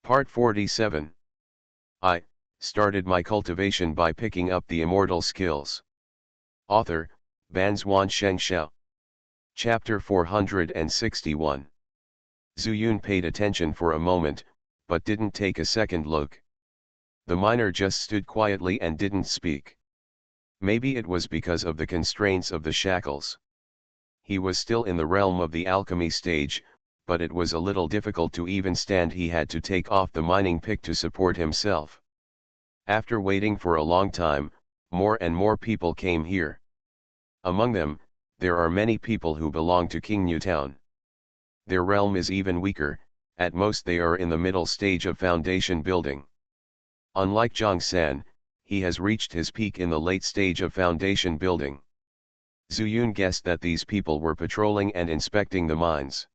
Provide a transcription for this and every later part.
Part 47. I started my cultivation by picking up the immortal skills. Author, Banzuan Xianxia. Chapter 461. Zuyun paid attention for a moment, but didn't take a second look. The miner just stood quietly and didn't speak. Maybe it was because of the constraints of the shackles. He was still in the realm of the alchemy stage, but it was a little difficult to even stand. He had to take off the mining pick to support himself. After waiting for a long time, more and more people came here. Among them, there are many people who belong to Qingnu Town. Their realm is even weaker, at most they are in the middle stage of foundation building. Unlike Zhang, he has reached his peak in the late stage of foundation building. Zuyun guessed that these people were patrolling and inspecting the mines.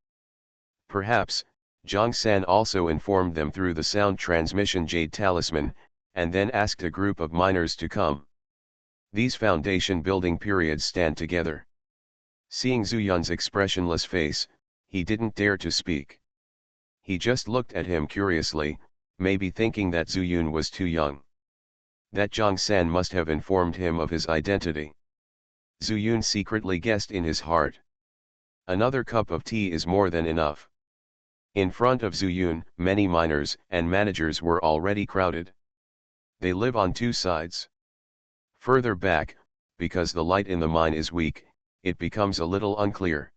Perhaps, Zhang also informed them through the sound transmission jade talisman, and then asked a group of miners to come. These foundation building periods stand together. Seeing Zuyun's expressionless face, he didn't dare to speak. He just looked at him curiously, maybe thinking that Zuyun was too young. That Zhang must have informed him of his identity. Zuyun secretly guessed in his heart. Another cup of tea is more than enough. In front of Zuyun, many miners and managers were already crowded. They live on two sides. Further back, because the light in the mine is weak, it becomes a little unclear.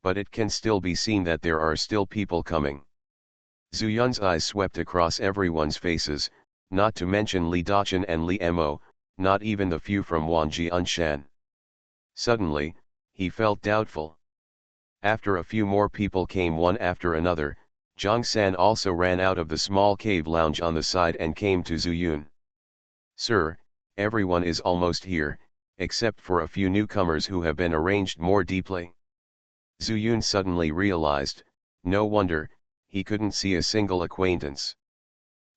But it can still be seen that there are still people coming. Zuyun's eyes swept across everyone's faces, not to mention Li Daqin and Li Mo, not even the few from Wanjianshan. Suddenly, he felt doubtful. After a few more people came one after another, Zhang also ran out of the small cave lounge on the side and came to Zuyun. "Sir, everyone is almost here, except for a few newcomers who have been arranged more deeply." Zuyun suddenly realized, no wonder, he couldn't see a single acquaintance.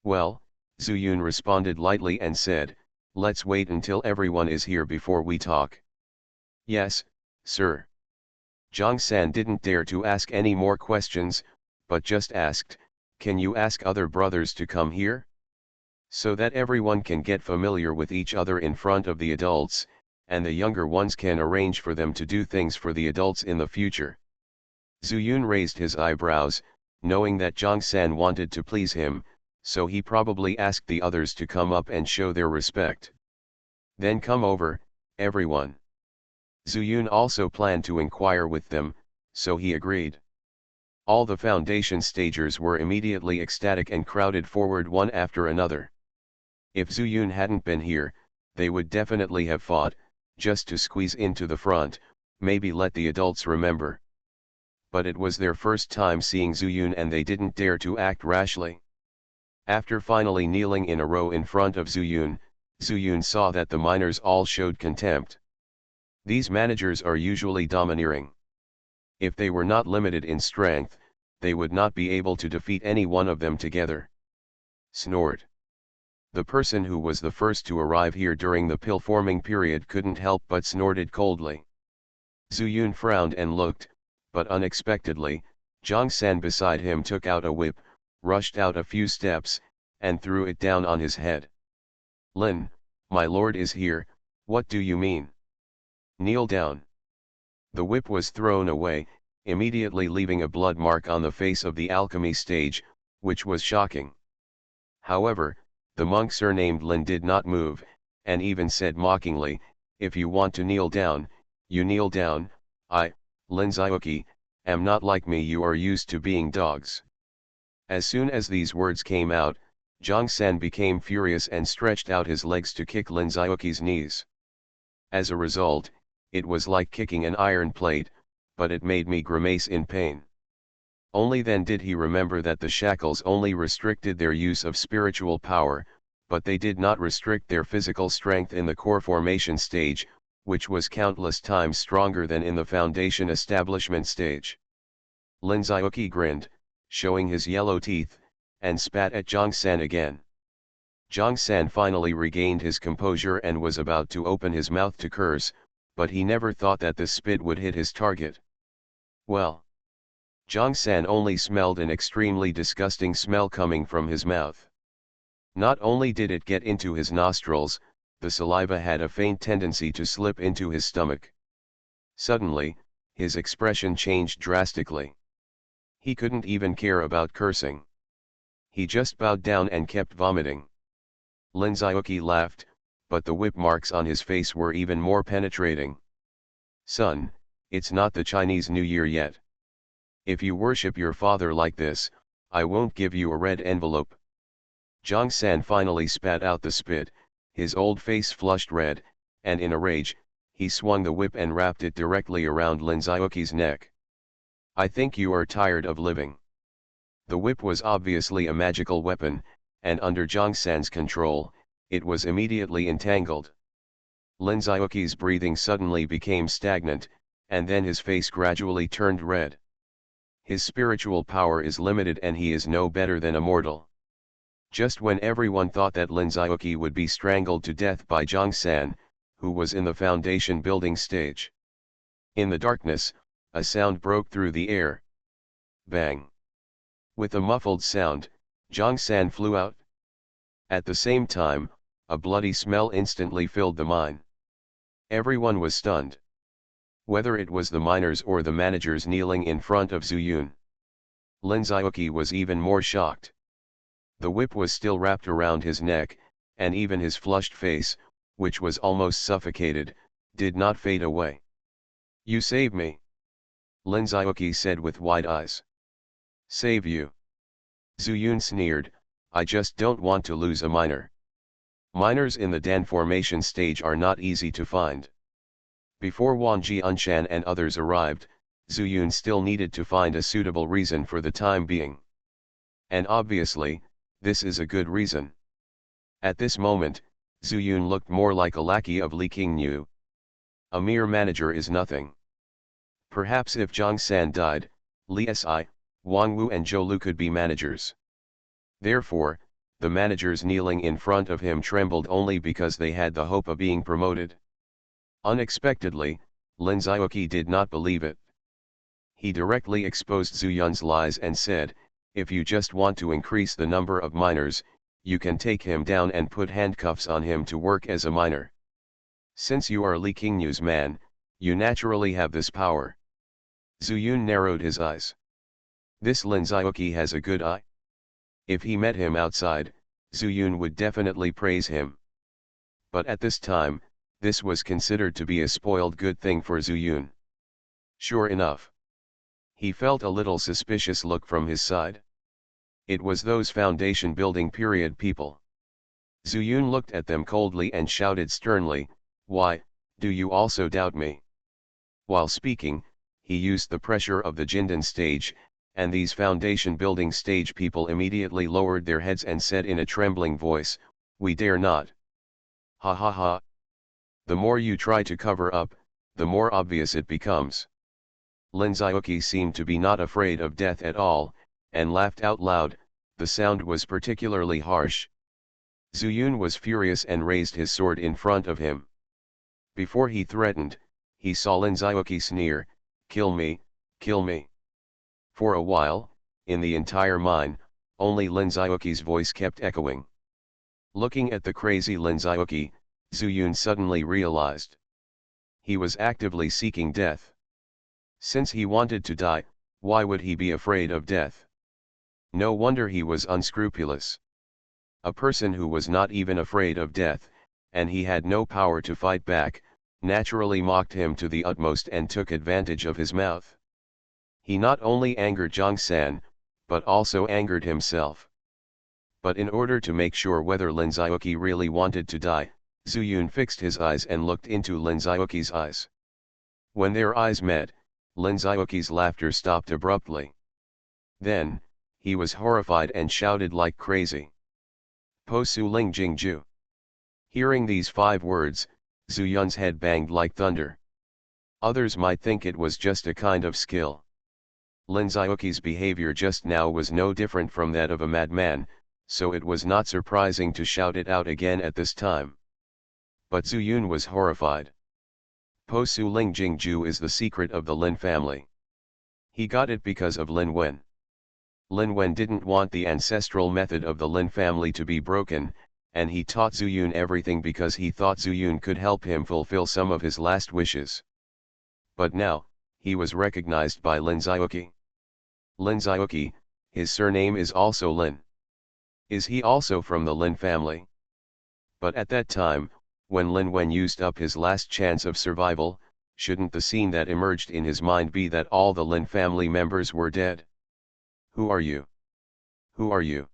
"Well," Zuyun responded lightly and said, "let's wait until everyone is here before we talk." "Yes, sir." Zhang didn't dare to ask any more questions, but just asked, "Can you ask other brothers to come here? So that everyone can get familiar with each other in front of the adults, and the younger ones can arrange for them to do things for the adults in the future." Zuyun raised his eyebrows, knowing that Zhang wanted to please him, so he probably asked the others to come up and show their respect. "Then come over, everyone." Zuyun also planned to inquire with them, so he agreed. All the foundation stagers were immediately ecstatic and crowded forward one after another. If Zuyun hadn't been here, they would definitely have fought, just to squeeze into the front, maybe let the adults remember. But it was their first time seeing Zuyun and they didn't dare to act rashly. After finally kneeling in a row in front of Zuyun, Zuyun saw that the miners all showed contempt. These managers are usually domineering. If they were not limited in strength, they would not be able to defeat any one of them together. Snort. The person who was the first to arrive here during the pill-forming period couldn't help but snorted coldly. Zuyun frowned and looked, but unexpectedly, Zhang beside him took out a whip, rushed out a few steps, and threw it down on his head. "Lin, my lord is here, what do you mean? Kneel down." The whip was thrown away, immediately leaving a blood mark on the face of the alchemy stage, which was shocking. However, the monk surnamed Lin did not move, and even said mockingly, "If you want to kneel down, you kneel down. I, Lin Xiaoqi, am not like me. You are used to being dogs." As soon as these words came out, Zhang became furious and stretched out his legs to kick Lin Xiaoqi's knees. As a result, it was like kicking an iron plate, but it made me grimace in pain. Only then did he remember that the shackles only restricted their use of spiritual power, but they did not restrict their physical strength in the core formation stage, which was countless times stronger than in the foundation establishment stage. Lin Xiaoqi grinned, showing his yellow teeth, and spat at Zhang again. Zhang finally regained his composure and was about to open his mouth to curse, but he never thought that the spit would hit his target. "Well." Zhang San only smelled an extremely disgusting smell coming from his mouth. Not only did it get into his nostrils, the saliva had a faint tendency to slip into his stomach. Suddenly, his expression changed drastically. He couldn't even care about cursing. He just bowed down and kept vomiting. Lin Xiaoqi laughed, but the whip marks on his face were even more penetrating. Son, it's not the Chinese New Year yet. If you worship your father like this, I won't give you a red envelope. Zhang San finally spat out the spit, his old face flushed red, and in a rage, he swung the whip and wrapped it directly around Lin Xiaoqi's neck. I think you are tired of living. The whip was obviously a magical weapon, and under Zhang San's control, it was immediately entangled. Lin Xiaoqi's breathing suddenly became stagnant, and then his face gradually turned red. His spiritual power is limited and he is no better than a mortal. Just when everyone thought that Lin Xiaoqi would be strangled to death by Zhang San, who was in the foundation building stage. In the darkness, a sound broke through the air. Bang! With a muffled sound, Zhang San flew out. At the same time, a bloody smell instantly filled the mine. Everyone was stunned. Whether it was the miners or the managers kneeling in front of Zhu Yun. Lin Xiaoqi was even more shocked. The whip was still wrapped around his neck, and even his flushed face, which was almost suffocated, did not fade away. You save me. Lin Xiaoqi said with wide eyes. Save you. Zhu Yun sneered, I just don't want to lose a miner. Miners in the Dan formation stage are not easy to find. Before Wang Jianshan and others arrived, Zhu Yun still needed to find a suitable reason for the time being. And obviously, this is a good reason. At this moment, Zhu Yun looked more like a lackey of Li Qingyu. A mere manager is nothing. Perhaps if Zhang San died, Li Si, Wang Wu and Zhou Lu could be managers. Therefore, the managers kneeling in front of him trembled only because they had the hope of being promoted. Unexpectedly, Lin Xiaoqi did not believe it. He directly exposed Zhu Yun's lies and said, if you just want to increase the number of miners, you can take him down and put handcuffs on him to work as a miner. Since you are Li Qingyu's man, you naturally have this power. Zhu Yun narrowed his eyes. This Lin Xiaoqi has a good eye. If he met him outside, Zhu Yun would definitely praise him. But at this time, this was considered to be a spoiled good thing for Zhu Yun. Sure enough. He felt a little suspicious look from his side. It was those foundation building period people. Zhu Yun looked at them coldly and shouted sternly, why, do you also doubt me? While speaking, he used the pressure of the Jindan stage, and these foundation building stage people immediately lowered their heads and said in a trembling voice, we dare not. Ha ha ha. The more you try to cover up, the more obvious it becomes. Lin Xiaoqi seemed to be not afraid of death at all, and laughed out loud. The sound was particularly harsh. Zhu Yun was furious and raised his sword in front of him. Before he threatened, he saw Lin Xiaoqi sneer, kill me, kill me. For a while, in the entire mine, only Lin Xiaoqi's voice kept echoing. Looking at the crazy Lin Xiaoqi, Zhu Yun suddenly realized. He was actively seeking death. Since he wanted to die, why would he be afraid of death? No wonder he was unscrupulous. A person who was not even afraid of death, and he had no power to fight back, naturally mocked him to the utmost and took advantage of his mouth. He not only angered Zhang San, but also angered himself. But in order to make sure whether Lin Xiaoqi really wanted to die, Zhu Yun fixed his eyes and looked into Lin Xiaoqi's eyes. When their eyes met, Lin Xiaoqi's laughter stopped abruptly. Then, he was horrified and shouted like crazy. Po Su Ling Jingju. Hearing these 5 words, Zhu Yun's head banged like thunder. Others might think it was just a kind of skill. Lin Xiaoqi's behavior just now was no different from that of a madman, so it was not surprising to shout it out again at this time. But Zhu Yun was horrified. Po Su Ling Jingju is the secret of the Lin family. He got it because of Lin Wen. Lin Wen didn't want the ancestral method of the Lin family to be broken, and he taught Zhu Yun everything because he thought Zhu Yun could help him fulfill some of his last wishes. But now, he was recognized by Lin Xiaoqi. Lin Xiaoqi, his surname is also Lin. Is he also from the Lin family? But at that time, when Lin Wen used up his last chance of survival, shouldn't the scene that emerged in his mind be that all the Lin family members were dead? Who are you? Who are you?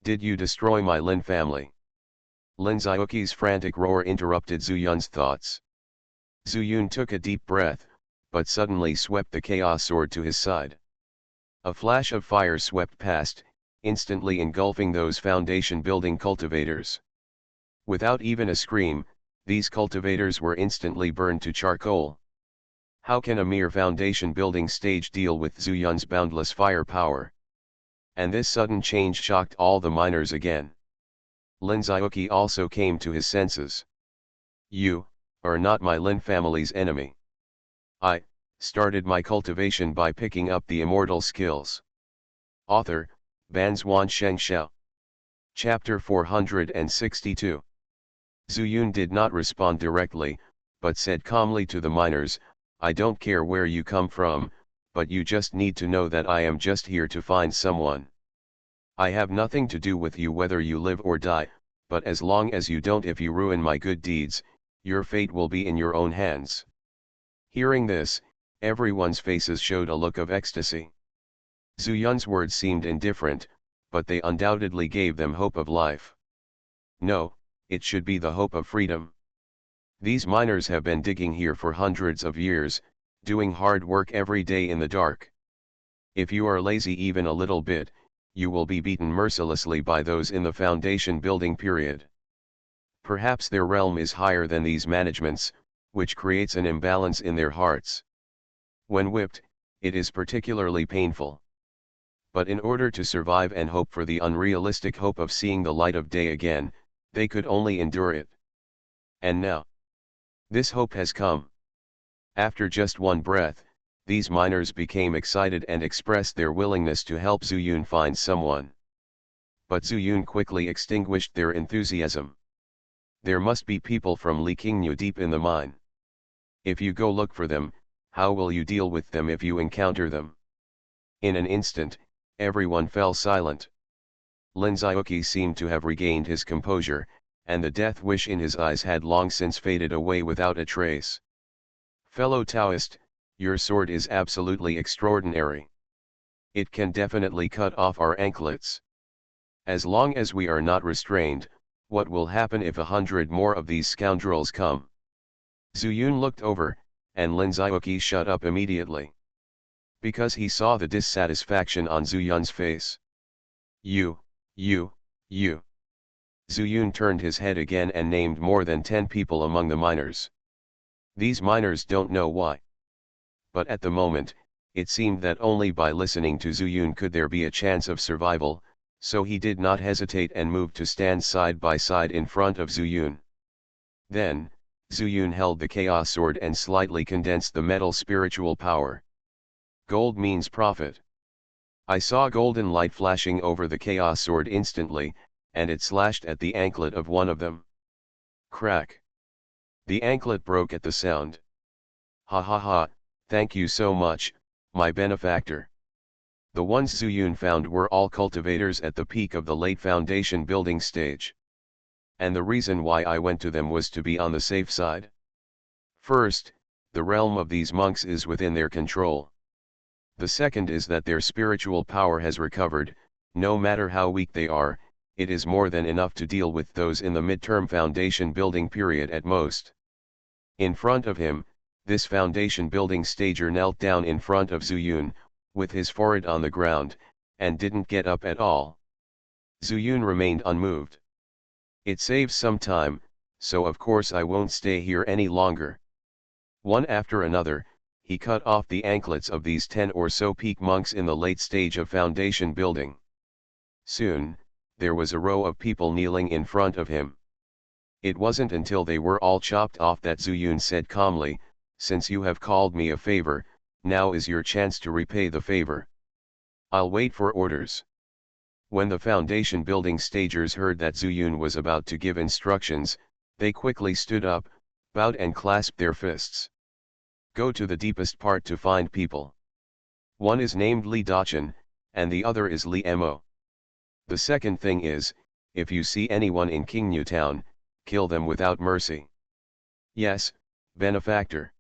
Did you destroy my Lin family? Lin Xiaoqi's frantic roar interrupted Zhu Yun's thoughts. Zhu Yun took a deep breath, but suddenly swept the chaos sword to his side. A flash of fire swept past, instantly engulfing those foundation-building cultivators. Without even a scream, these cultivators were instantly burned to charcoal. How can a mere foundation-building stage deal with Zhu Yun's boundless firepower? And this sudden change shocked all the miners again. Lin Xiaoqi also came to his senses. You are not my Lin family's enemy. I started my cultivation by picking up the immortal skills. Author, Banzuan Xianxia. Chapter 462. Zhu Yun did not respond directly, but said calmly to the miners, I don't care where you come from, but you just need to know that I am just here to find someone. I have nothing to do with you whether you live or die, but as long as you don't, if you ruin my good deeds, your fate will be in your own hands. Hearing this, everyone's faces showed a look of ecstasy. Zhu Yun's words seemed indifferent, but they undoubtedly gave them hope of life. No, it should be the hope of freedom. These miners have been digging here for hundreds of years, doing hard work every day in the dark. If you are lazy even a little bit, you will be beaten mercilessly by those in the foundation building period. Perhaps their realm is higher than these managements, which creates an imbalance in their hearts. When whipped, it is particularly painful. But in order to survive and hope for the unrealistic hope of seeing the light of day again, they could only endure it. And now, this hope has come. After just one breath, these miners became excited and expressed their willingness to help Zhu Yun find someone. But Zhu Yun quickly extinguished their enthusiasm. There must be people from Li Qingnu deep in the mine. If you go look for them, how will you deal with them if you encounter them? In an instant, everyone fell silent. Lin Xiaoqi seemed to have regained his composure, and the death wish in his eyes had long since faded away without a trace. Fellow Taoist, your sword is absolutely extraordinary. It can definitely cut off our anklets. As long as we are not restrained, what will happen if 100 more of these scoundrels come? Zhu Yun looked over, and Lin Xiaoqi shut up immediately. Because he saw the dissatisfaction on Zhu Yun's face. You. Zhu Yun turned his head again and named more than 10 people among the miners. These miners don't know why. But at the moment, it seemed that only by listening to Zhu Yun could there be a chance of survival, so he did not hesitate and moved to stand side by side in front of Zhu Yun. Then, Zhu Yun held the chaos sword and slightly condensed the metal spiritual power. Gold means profit. I saw golden light flashing over the chaos sword instantly, and it slashed at the anklet of one of them. Crack! The anklet broke at the sound. Ha ha ha, thank you so much, my benefactor. The ones Zhu Yun found were all cultivators at the peak of the late foundation building stage. And the reason why I went to them was to be on the safe side. First, the realm of these monks is within their control. The second is that their spiritual power has recovered, no matter how weak they are, it is more than enough to deal with those in the midterm foundation building period at most. In front of him, this foundation building stager knelt down in front of Zhu Yun, with his forehead on the ground, and didn't get up at all. Zhu Yun remained unmoved. It saves some time, so of course I won't stay here any longer. One after another, he cut off the anklets of these 10 or so peak monks in the late stage of foundation building. Soon, there was a row of people kneeling in front of him. It wasn't until they were all chopped off that Zhu Yun said calmly, since you have called me a favor, now is your chance to repay the favor. I'll wait for orders. When the foundation building stagers heard that Zuyun was about to give instructions, they quickly stood up, bowed and clasped their fists. Go to the deepest part to find people. One is named Li Dachan, and the other is Li Mo. The second thing is, if you see anyone in Qingyu town, kill them without mercy. Yes, benefactor.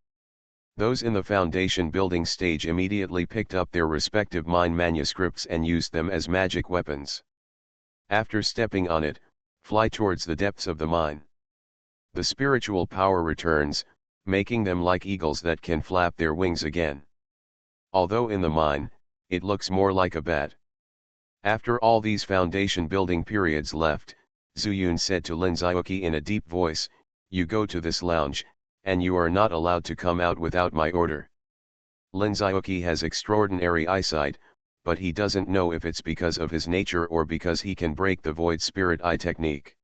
Those in the foundation building stage immediately picked up their respective mine manuscripts and used them as magic weapons. After stepping on it, fly towards the depths of the mine. The spiritual power returns, making them like eagles that can flap their wings again. Although in the mine, it looks more like a bat. After all these foundation building periods left, Zuyun said to Lin Xiaoqi in a deep voice, "You go to this lounge, and you are not allowed to come out without my order." Lin Xiaoqi has extraordinary eyesight, but he doesn't know if it's because of his nature or because he can break the void spirit eye technique.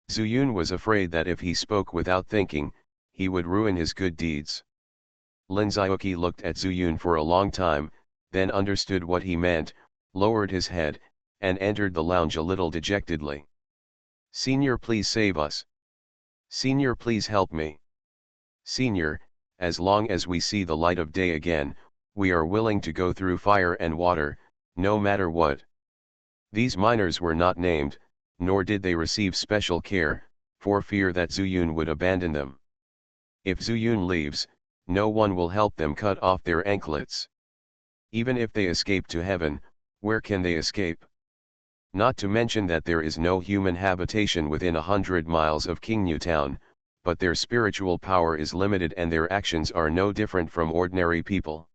Zuyun was afraid that if he spoke without thinking, he would ruin his good deeds. Lin Xiaoqi looked at Zuyun for a long time, then understood what he meant, lowered his head, and entered the lounge a little dejectedly. "Senior, please save us. Senior, please help me. Senior, as long as we see the light of day again, we are willing to go through fire and water, no matter what." These miners were not named, nor did they receive special care, for fear that Zuyun would abandon them. If Zuyun leaves, no one will help them cut off their anklets. Even if they escape to heaven, where can they escape? Not to mention that there is no human habitation within 100 miles of Qingyu town, but their spiritual power is limited and their actions are no different from ordinary people.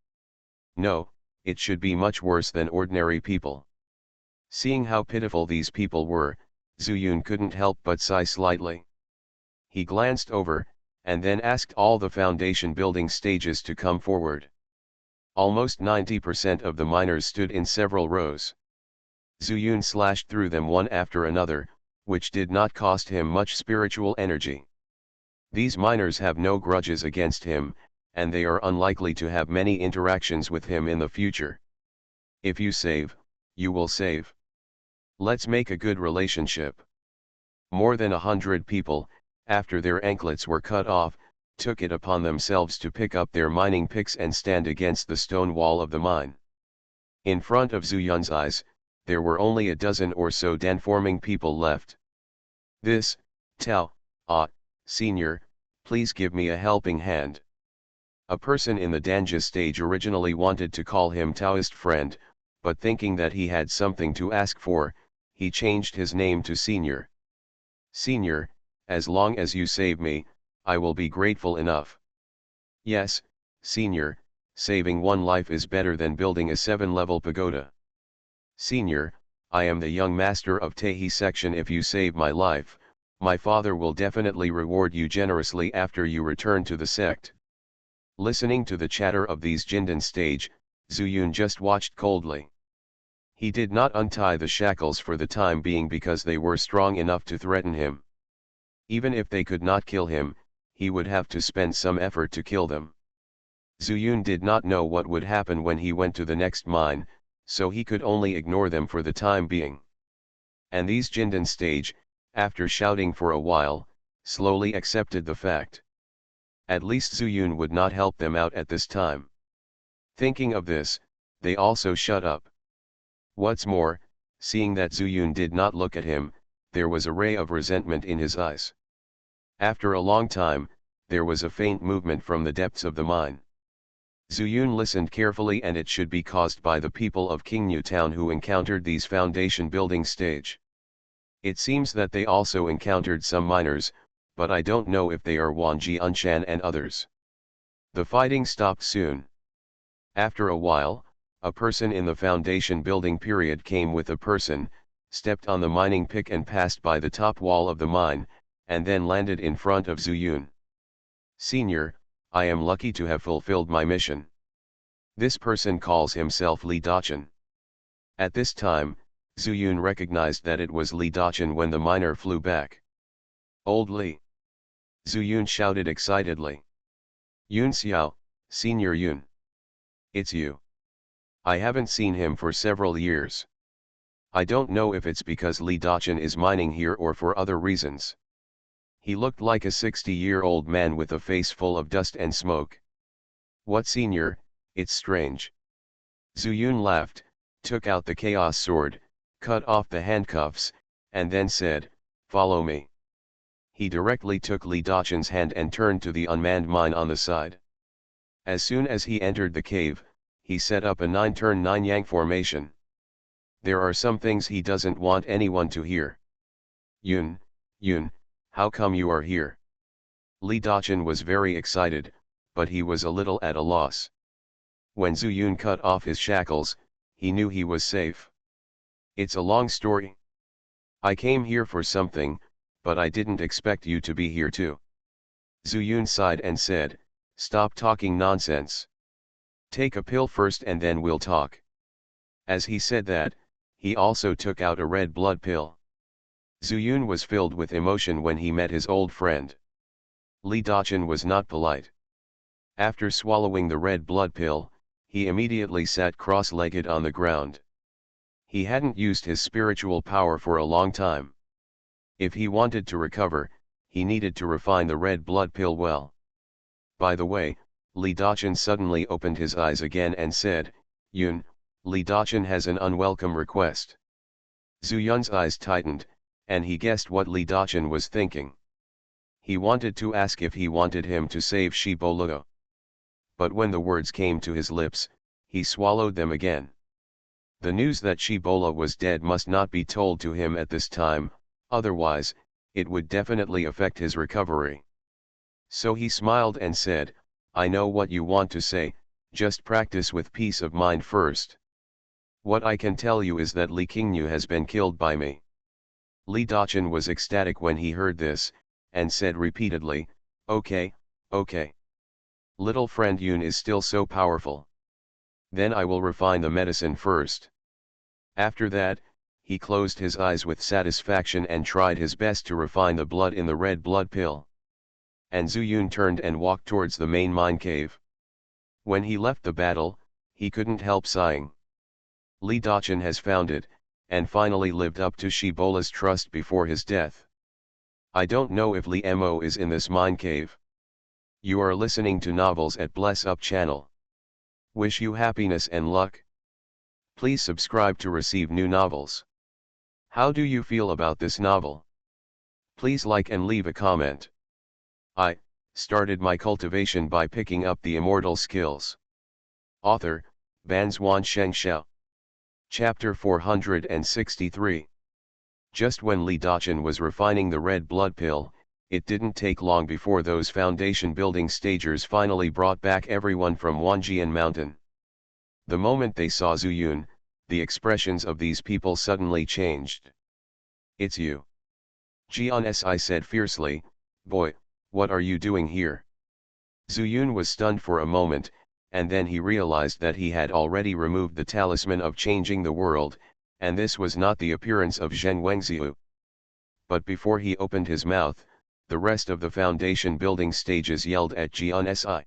No, it should be much worse than ordinary people. Seeing how pitiful these people were, Zuyun couldn't help but sigh slightly. He glanced over, and then asked all the foundation building stages to come forward. Almost 90% of the miners stood in several rows. Zuyun slashed through them one after another, which did not cost him much spiritual energy. These miners have no grudges against him, and they are unlikely to have many interactions with him in the future. If you save, you will save. Let's make a good relationship. More than 100 people, after their anklets were cut off, took it upon themselves to pick up their mining picks and stand against the stone wall of the mine. In front of Zuyun's eyes, there were only a dozen or so Dan-forming people left. "This, Tao, Senior, please give me a helping hand." A person in the Danja stage originally wanted to call him Taoist friend, but thinking that he had something to ask for, he changed his name to Senior. "Senior, as long as you save me, I will be grateful enough." "Yes, Senior, saving one life is better than building a 7-level pagoda." "Senior, I am the young master of Tehi section. If you save my life, my father will definitely reward you generously after you return to the sect." Listening to the chatter of these Jindan stage, Zuyun just watched coldly. He did not untie the shackles for the time being because they were strong enough to threaten him. Even if they could not kill him, he would have to spend some effort to kill them. Zuyun did not know what would happen when he went to the next mine, so he could only ignore them for the time being. And these Jindan stage, after shouting for a while, slowly accepted the fact. At least Zuyun would not help them out at this time. Thinking of this, they also shut up. What's more, seeing that Zuyun did not look at him, there was a ray of resentment in his eyes. After a long time, there was a faint movement from the depths of the mine. Zuyun listened carefully, and it should be caused by the people of Qingyu town who encountered these foundation building stage. It seems that they also encountered some miners, but I don't know if they are Wanji Unshan and others. The fighting stopped soon. After a while, a person in the foundation building period came with a person, stepped on the mining pick and passed by the top wall of the mine, and then landed in front of Zuyun. "Senior, I am lucky to have fulfilled my mission." This person calls himself Li Dachan. At this time, Zuyun recognized that it was Li Dachan when the miner flew back. "Old Li!" Zuyun shouted excitedly. "Yun Xiao, Senior Yun." It's you. I haven't seen him for several years. I don't know if it's because Li Dachan is mining here or for other reasons. He looked like a 60-year-old man with a face full of dust and smoke. What, senior, it's strange. Zuyun laughed, took out the chaos sword, cut off the handcuffs, and then said, "Follow me." He directly took Li Dachan's hand and turned to the unmanned mine on the side. As soon as he entered the cave, he set up a 9-turn 9-yang formation. There are some things he doesn't want anyone to hear. Yun, how come you are here? Li Dachan was very excited, but he was a little at a loss. When Zhu Yun cut off his shackles, he knew he was safe. It's a long story. I came here for something, but I didn't expect you to be here too. Zhu Yun sighed and said, "Stop talking nonsense. Take a pill first and then we'll talk." As he said that, he also took out a red blood pill. Zhu Yun was filled with emotion when he met his old friend. Li Dachan was not polite. After swallowing the red blood pill, he immediately sat cross-legged on the ground. He hadn't used his spiritual power for a long time. If he wanted to recover, he needed to refine the red blood pill well. By the way, Li Dachan suddenly opened his eyes again and said, "Yun, Li Dachan has an unwelcome request." Zhu Yun's eyes tightened, and he guessed what Li Dachan was thinking. He wanted to ask if he wanted him to save Shiboluo. But when the words came to his lips, he swallowed them again. The news that Shiboluo was dead must not be told to him at this time, otherwise, it would definitely affect his recovery. So he smiled and said, "I know what you want to say, just practice with peace of mind first. What I can tell you is that Li Qingyu has been killed by me." Li Dachan was ecstatic when he heard this, and said repeatedly, "Okay, okay. Little friend Yun is still so powerful. Then I will refine the medicine first." After that, he closed his eyes with satisfaction and tried his best to refine the blood in the red blood pill. And Zhu Yun turned and walked towards the main mine cave. When he left the battle, he couldn't help sighing. Li Dachan has found it, and finally lived up to Shibola's trust before his death. I don't know if Li Mo is in this mine cave. You are listening to Novels at Bless Up channel. Wish you happiness and luck. Please subscribe to receive new novels. How do you feel about this novel? Please like and leave a comment. I started my cultivation by picking up the immortal skills. Author, Banzuan Xianxia. Chapter 463. Just when Li Dachan was refining the red blood pill, it didn't take long before those foundation building stagers finally brought back everyone from Wanjian Mountain. The moment they saw Zhu Yun, the expressions of these people suddenly changed. "It's you." Xianxia said fiercely, "Boy, what are you doing here?" Zhu Yun was stunned for a moment, and then he realized that he had already removed the talisman of changing the world, and this was not the appearance of Zhen Wengziu. But before he opened his mouth, the rest of the foundation building stages yelled at Xianxia.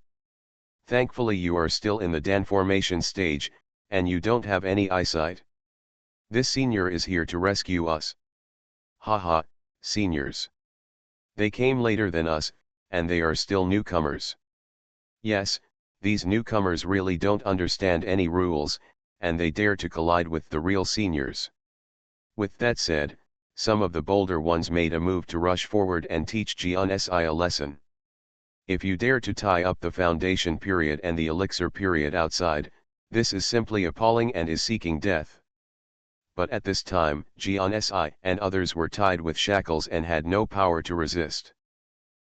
"Thankfully you are still in the Dan formation stage, and you don't have any eyesight. This senior is here to rescue us." "Haha, seniors. They came later than us, and they are still newcomers." Yes, these newcomers really don't understand any rules, and they dare to collide with the real seniors. With that said, some of the bolder ones made a move to rush forward and teach Xianxia a lesson. If you dare to tie up the foundation period and the elixir period outside, this is simply appalling and is seeking death. But at this time, Xianxia and others were tied with shackles and had no power to resist.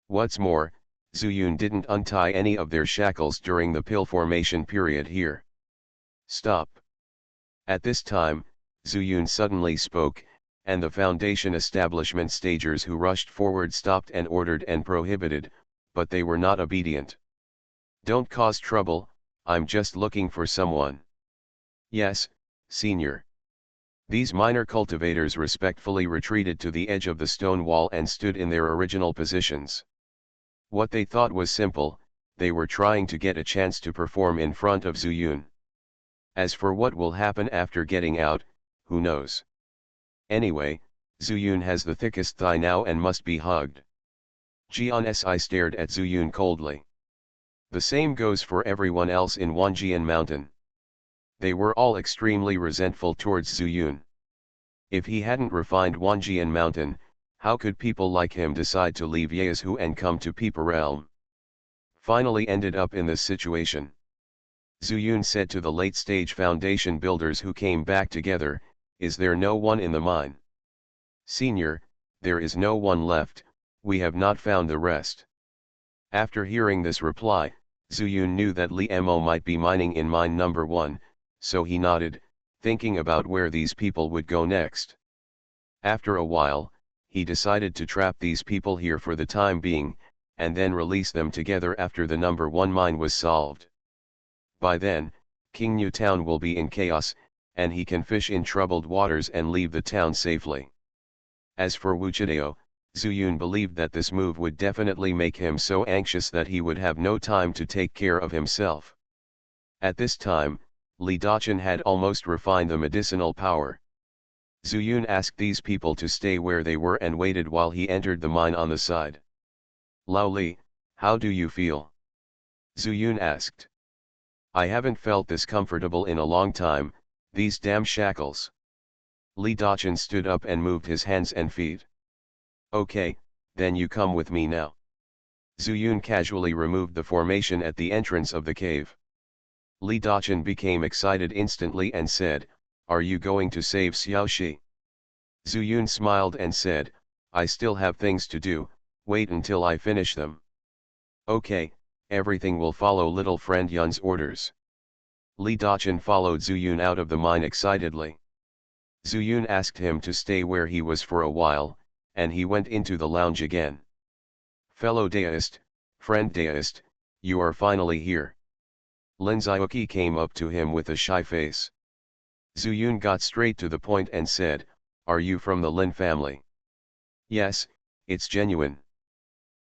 What's more, Zhu Yun didn't untie any of their shackles during the pill formation period here. "Stop." At this time, Zhu Yun suddenly spoke, and the foundation establishment stagers who rushed forward stopped and ordered and prohibited, but they were not obedient. "Don't cause trouble, I'm just looking for someone." "Yes, senior." These minor cultivators respectfully retreated to the edge of the stone wall and stood in their original positions. What they thought was simple, they were trying to get a chance to perform in front of Zuyun. As for what will happen after getting out, who knows? Anyway, Zuyun has the thickest thigh now and must be hugged. Xianxia stared at Zuyun coldly. The same goes for everyone else in Wanjian Mountain. They were all extremely resentful towards Zuyun. If he hadn't refined Wanjian Mountain, how could people like him decide to leave Yaezhu and come to Peepa Realm? Finally ended up in this situation. Zuyun said to the late-stage foundation builders who came back together, "Is there no one in the mine?" "Senior, there is no one left, we have not found the rest." After hearing this reply, Zuyun knew that Li Mo might be mining in mine number 1, so he nodded, thinking about where these people would go next. After a while, he decided to trap these people here for the time being, and then release them together after the number 1 mine was solved. By then, Qingyu town will be in chaos, and he can fish in troubled waters and leave the town safely. As for Wuchideo, Zuyun believed that this move would definitely make him so anxious that he would have no time to take care of himself. At this time, Li Daqin had almost refined the medicinal power. Zuyun asked these people to stay where they were and waited while he entered the mine on the side. "Lao Li, how do you feel?" Zuyun asked. "I haven't felt this comfortable in a long time, these damn shackles." Li Daqin stood up and moved his hands and feet. "Okay, then you come with me now." Zuyun casually removed the formation at the entrance of the cave. Li Daqin became excited instantly and said, "Are you going to save Xiaoxi?" Zuyun smiled and said, "I still have things to do, wait until I finish them." "Okay, everything will follow little friend Yun's orders." Li Daqin followed Zuyun out of the mine excitedly. Zuyun asked him to stay where he was for a while, and he went into the lounge again. "Fellow deist, friend deist, you are finally here." Lin Xiaoqi came up to him with a shy face. Zuyun got straight to the point and said, "Are you from the Lin family?" "Yes, it's genuine."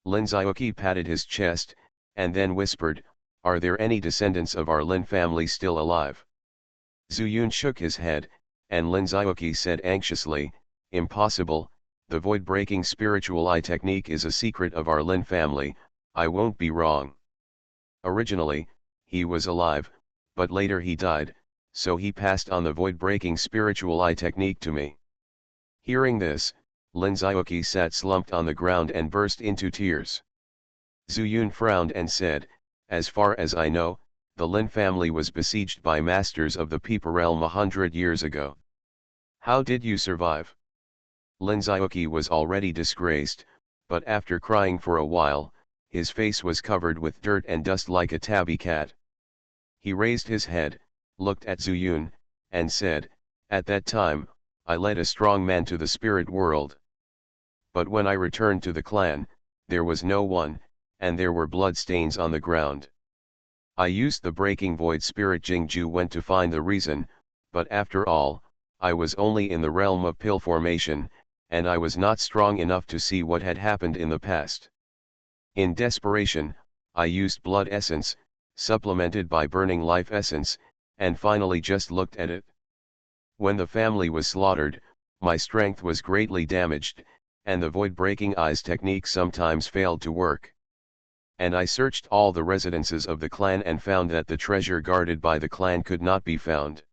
Lin Xiaoqi patted his chest, and then whispered, "Are there any descendants of our Lin family still alive?" Zuyun shook his head, and Lin Xiaoqi said anxiously, "Impossible, the void-breaking spiritual eye technique is a secret of our Lin family, I won't be wrong. Originally, he was alive, but later he died, so he passed on the void-breaking spiritual eye technique to me." Hearing this, Lin Xiaoqi sat slumped on the ground and burst into tears. Zuyun frowned and said, "As far as I know, the Lin family was besieged by masters of the Peepa realm 100 years ago. How did you survive?" Lin Xiaoqi was already disgraced, but after crying for a while, his face was covered with dirt and dust like a tabby cat. He raised his head, looked at Zuyun, and said, "At that time, I led a strong man to the spirit world. But when I returned to the clan, there was no one, and there were blood stains on the ground. I used the breaking void spirit Jingju went to find the reason, but after all, I was only in the realm of pill formation, and I was not strong enough to see what had happened in the past. In desperation, I used blood essence, supplemented by burning life essence, and finally just looked at it. When the family was slaughtered, my strength was greatly damaged, and the void-breaking eyes technique sometimes failed to work. And I searched all the residences of the clan and found that the treasure guarded by the clan could not be found.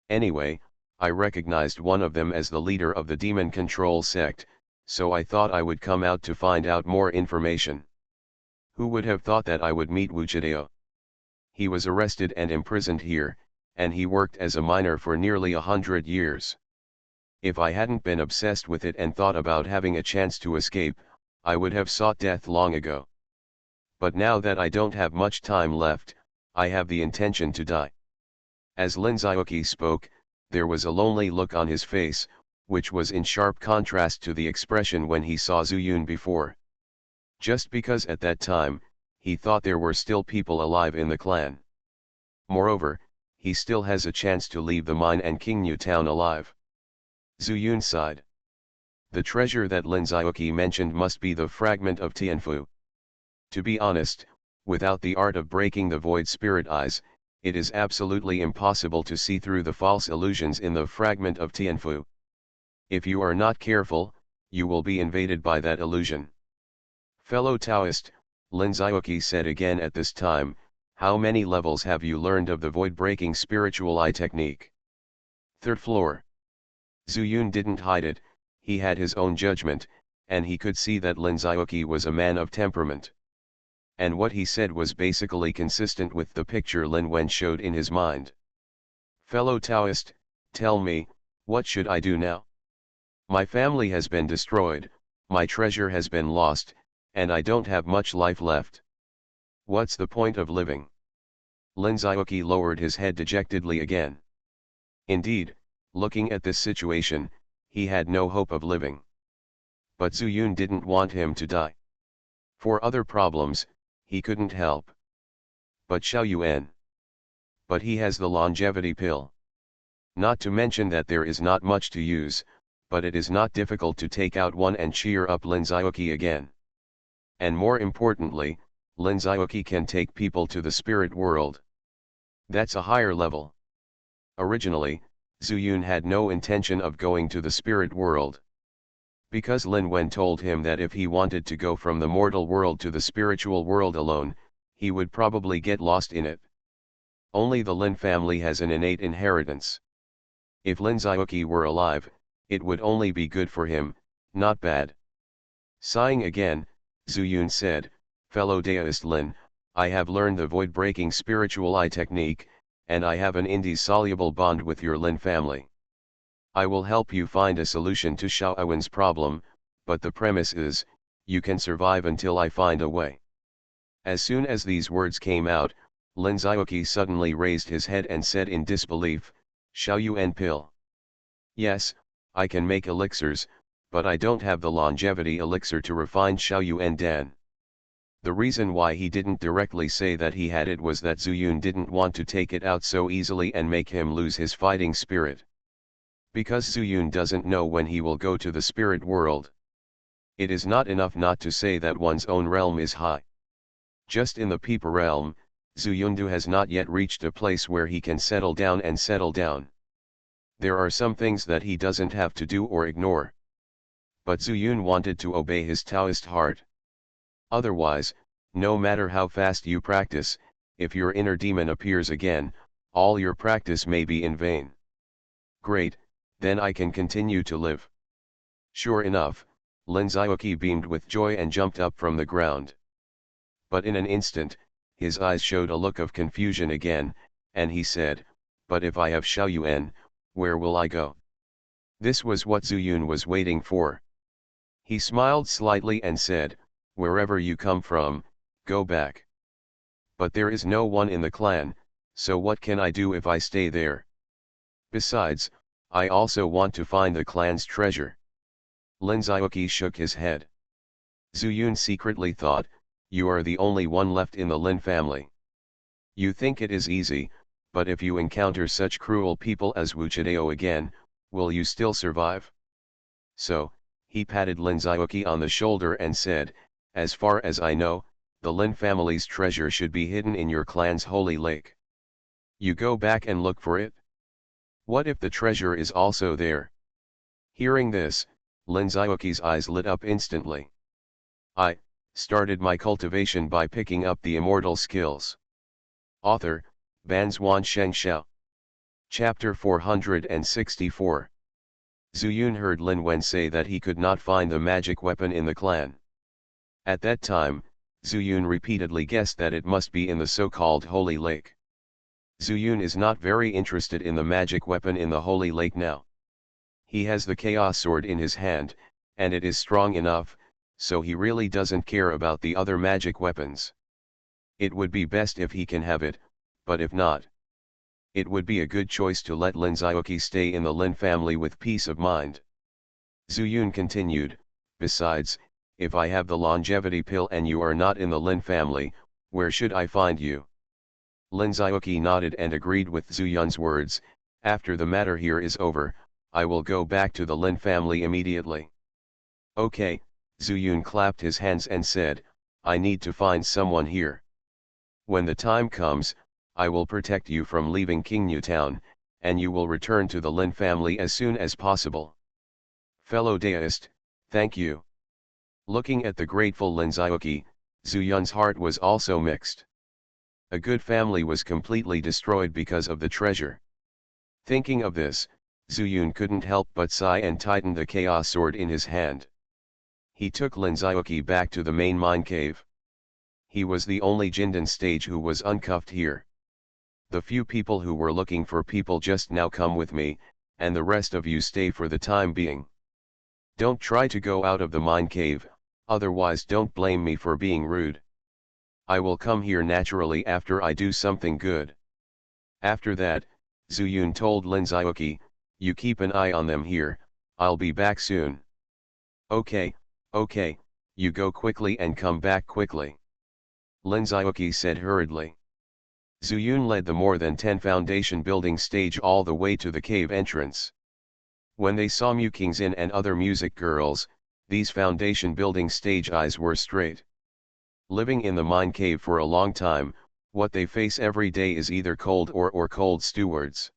Anyway, I recognized one of them as the leader of the demon control sect, so I thought I would come out to find out more information. Who would have thought that I would meet Wuchideo? He was arrested and imprisoned here, and he worked as a miner for nearly 100 years. If I hadn't been obsessed with it and thought about having a chance to escape, I would have sought death long ago. But now that I don't have much time left, I have the intention to die." As Lin Xiaoqi spoke, there was a lonely look on his face, which was in sharp contrast to the expression when he saw Zuyun before. Just because at that time, he thought there were still people alive in the clan. Moreover, he still has a chance to leave the mine and Qingyu town alive. Zuyun sighed. The treasure that Lin Xiaoqi mentioned must be the fragment of Tianfu. To be honest, Without the art of breaking the void spirit eyes, it is absolutely impossible to see through the false illusions in the fragment of Tianfu. If you are not careful, you will be invaded by that illusion. Fellow Taoist, Lin Xiaoqi said again at this time, how many levels have you learned of the void-breaking spiritual eye technique? Third floor. Zhu Yun didn't hide it, he had his own judgment, and he could see that Lin Xiaoqi was a man of temperament. And what he said was basically consistent with the picture Lin Wen showed in his mind. Fellow Taoist, tell me, what should I do now? My family has been destroyed, my treasure has been lost, and I don't have much life left. What's the point of living? Lin Xiaoqi lowered his head dejectedly again. Indeed, looking at this situation, he had no hope of living. But Zhu Yun didn't want him to die. For other problems, he couldn't help. But Xiao Yuan. But he has the longevity pill. Not to mention that there is not much to use, but it is not difficult to take out one and cheer up Lin Xiaoqi again. And more importantly, Lin Xiaoqi can take people to the spirit world. That's a higher level. Originally, Zhu Yun had no intention of going to the spirit world. Because Lin Wen told him that if he wanted to go from the mortal world to the spiritual world alone, he would probably get lost in it. Only the Lin family has an innate inheritance. If Lin Xiaoqi were alive, it would only be good for him, not bad. Sighing again, Zhu Yun said, fellow Daoist Lin, I have learned the void-breaking spiritual eye technique, and I have an indissoluble bond with your Lin family. I will help you find a solution to Xiao Yuan's problem, but the premise is, you can survive until I find a way. As soon as these words came out, Lin Xiaoqi suddenly raised his head and said in disbelief, Xiao Yuan pill. Yes, I can make elixirs, but I don't have the longevity elixir to refine Xiao Yuan Dan. The reason why he didn't directly say that he had it was that Zhu Yun didn't want to take it out so easily and make him lose his fighting spirit. Because Zhu Yun doesn't know when he will go to the spirit world. It is not enough not to say that one's own realm is high. Just in the Peeper realm, Zhu Yundu has not yet reached a place where he can settle down and settle down. There are some things that he doesn't have to do or ignore. But Zhu Yun wanted to obey his Taoist heart. Otherwise, no matter how fast you practice, if your inner demon appears again, all your practice may be in vain. Great, then I can continue to live. Sure enough, Lin Xiaoqi beamed with joy and jumped up from the ground. But in an instant, his eyes showed a look of confusion again, and he said, but if I have Xiao Yuan, where will I go? This was what Zhu Yun was waiting for. He smiled slightly and said, wherever you come from, go back. But there is no one in the clan, so what can I do if I stay there? Besides, I also want to find the clan's treasure. Lin Xiaoqi shook his head. Zhu Yun secretly thought, you are the only one left in the Lin family. You think it is easy, but if you encounter such cruel people as Wu Chidao again, will you still survive? So, he patted Lin Xiaoqi on the shoulder and said, as far as I know, the Lin family's treasure should be hidden in your clan's holy lake. You go back and look for it? What if the treasure is also there? Hearing this, Lin Xiaoqi's eyes lit up instantly. I started my cultivation by picking up the immortal skills. Author, Banzuan Xianxia. Chapter 464. Zhu Yun heard Lin Wen say that he could not find the magic weapon in the clan. At that time, Zhu Yun repeatedly guessed that it must be in the so-called Holy Lake. Zhu Yun is not very interested in the magic weapon in the Holy Lake now. He has the Chaos Sword in his hand, and it is strong enough, so he really doesn't care about the other magic weapons. It would be best if he can have it, but if not, it would be a good choice to let Lin Xiaoqi stay in the Lin family with peace of mind. Zhu Yun continued, besides, if I have the longevity pill and you are not in the Lin family, where should I find you? Lin Xiaoqi nodded and agreed with Zhu Yun's words, after the matter here is over, I will go back to the Lin family immediately. Okay, Zhu Yun clapped his hands and said, I need to find someone here. When the time comes, I will protect you from leaving Qingyu Town, and you will return to the Lin family as soon as possible. Fellow deist, thank you. Looking at the grateful Lin Xiaoqi, Zhu Yun's heart was also mixed. A good family was completely destroyed because of the treasure. Thinking of this, Zhu Yun couldn't help but sigh and tightened the chaos sword in his hand. He took Lin Xiaoqi back to the main mine cave. He was the only Jindan stage who was uncuffed here. The few people who were looking for people just now come with me, and the rest of you stay for the time being. Don't try to go out of the mine cave, otherwise don't blame me for being rude. I will come here naturally after I do something good. After that, Zhu Yun told Lin Xiaoqi, you keep an eye on them here, I'll be back soon. Okay, you go quickly and come back quickly. Lin Xiaoqi said hurriedly. Zhu Yun led the more than 10 foundation building stage all the way to the cave entrance. When they saw Mu Qingxin and other music girls, these foundation building stage eyes were straight. Living in the mine cave for a long time, what they face every day is either cold or cold stewards.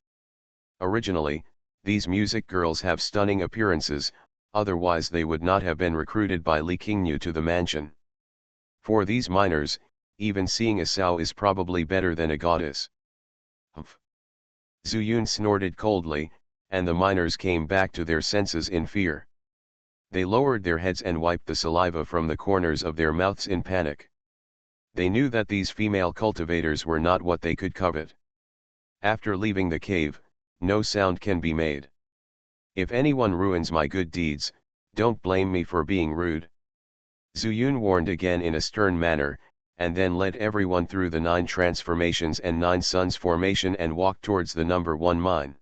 Originally, these music girls have stunning appearances, otherwise they would not have been recruited by Li Qingyu to the mansion. For these miners, even seeing a sow is probably better than a goddess. Humph. Zhu Yun snorted coldly, and the miners came back to their senses in fear. They lowered their heads and wiped the saliva from the corners of their mouths in panic. They knew that these female cultivators were not what they could covet. After leaving the cave, no sound can be made. If anyone ruins my good deeds, don't blame me for being rude. Zhu Yun warned again in a stern manner, and then led everyone through the 9 transformations and 9 suns formation and walked towards the number 1 mine.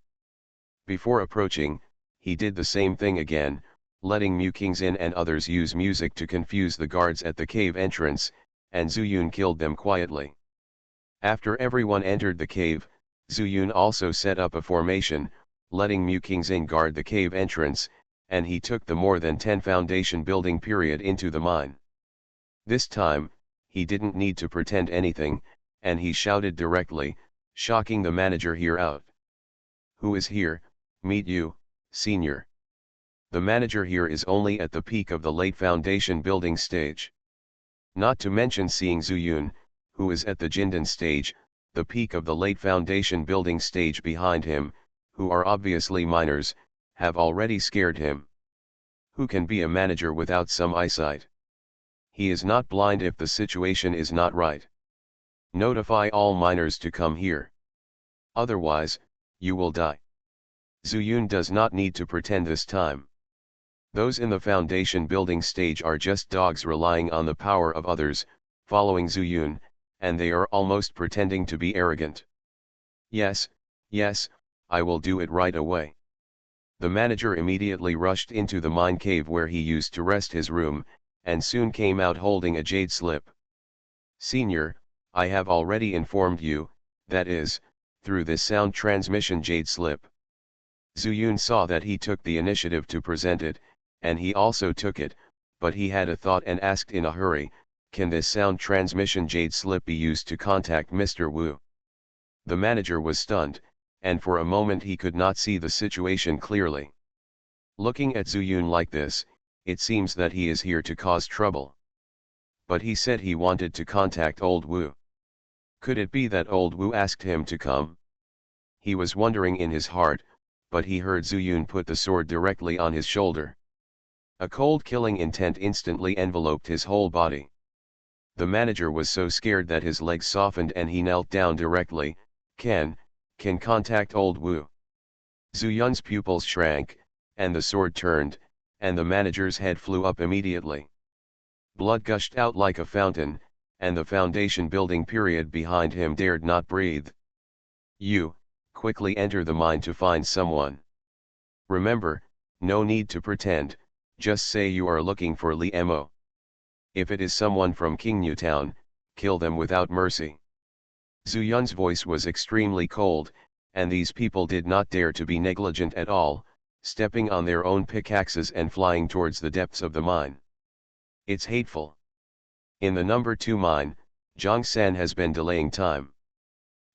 Before approaching, he did the same thing again, letting Mu Qingxin and others use music to confuse the guards at the cave entrance, and Zhu Yun killed them quietly. After everyone entered the cave, Zhu Yun also set up a formation, letting Mu Qingxin guard the cave entrance, and he took the more than 10 foundation building period into the mine. This time, he didn't need to pretend anything, and he shouted directly, shocking the manager here out. Who is here? Meet you, senior. The manager here is only at the peak of the late foundation building stage. Not to mention seeing Zhu Yun, who is at the Jindan stage, the peak of the late foundation building stage behind him, who are obviously minors, have already scared him. Who can be a manager without some eyesight? He is not blind if the situation is not right. Notify all minors to come here. Otherwise, you will die. Zhu Yun does not need to pretend this time. Those in the foundation building stage are just dogs relying on the power of others, following Zhu Yun, and they are almost pretending to be arrogant. Yes, I will do it right away. The manager immediately rushed into the mine cave where he used to rest his room, and soon came out holding a jade slip. Senior, I have already informed you, that is, through this sound transmission jade slip. Zhu Yun saw that he took the initiative to present it, and he also took it, but he had a thought and asked in a hurry, can this sound transmission jade slip be used to contact Mr. Wu? The manager was stunned, and for a moment he could not see the situation clearly. Looking at Zhu Yun like this, it seems that he is here to cause trouble. But he said he wanted to contact old Wu. Could it be that old Wu asked him to come? He was wondering in his heart, but he heard Zhu Yun put the sword directly on his shoulder. A cold killing intent instantly enveloped his whole body. The manager was so scared that his legs softened and he knelt down directly. Can contact old Wu. Zhu Yun's pupils shrank, and the sword turned, and the manager's head flew up immediately. Blood gushed out like a fountain, and the foundation building period behind him dared not breathe. You, quickly enter the mine to find someone. Remember, no need to pretend, just say you are looking for Li Mo. If it is someone from Qingyu Town, kill them without mercy. Zhu Yun's voice was extremely cold, and these people did not dare to be negligent at all, stepping on their own pickaxes and flying towards the depths of the mine. It's hateful. In the number 2 mine, Zhang San has been delaying time.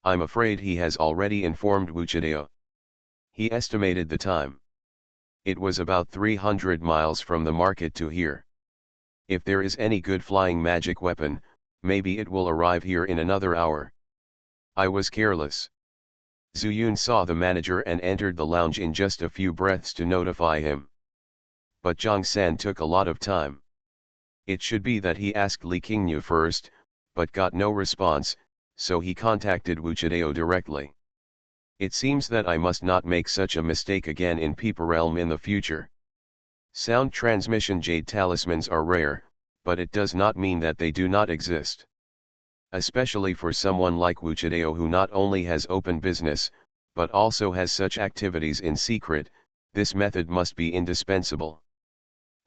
I'm afraid he has already informed Wu Chidao. He estimated the time. It was about 300 miles from the market to here. If there is any good flying magic weapon, maybe it will arrive here in another hour. I was careless. Zhu Yun saw the manager and entered the lounge in just a few breaths to notify him. But Zhang San took a lot of time. It should be that he asked Li Qingyu first, but got no response, so he contacted Wu Chidao directly. It seems that I must not make such a mistake again in Peeper Realm in the future. Sound transmission jade talismans are rare, but it does not mean that they do not exist. Especially for someone like Wu Chidao who not only has open business, but also has such activities in secret, this method must be indispensable.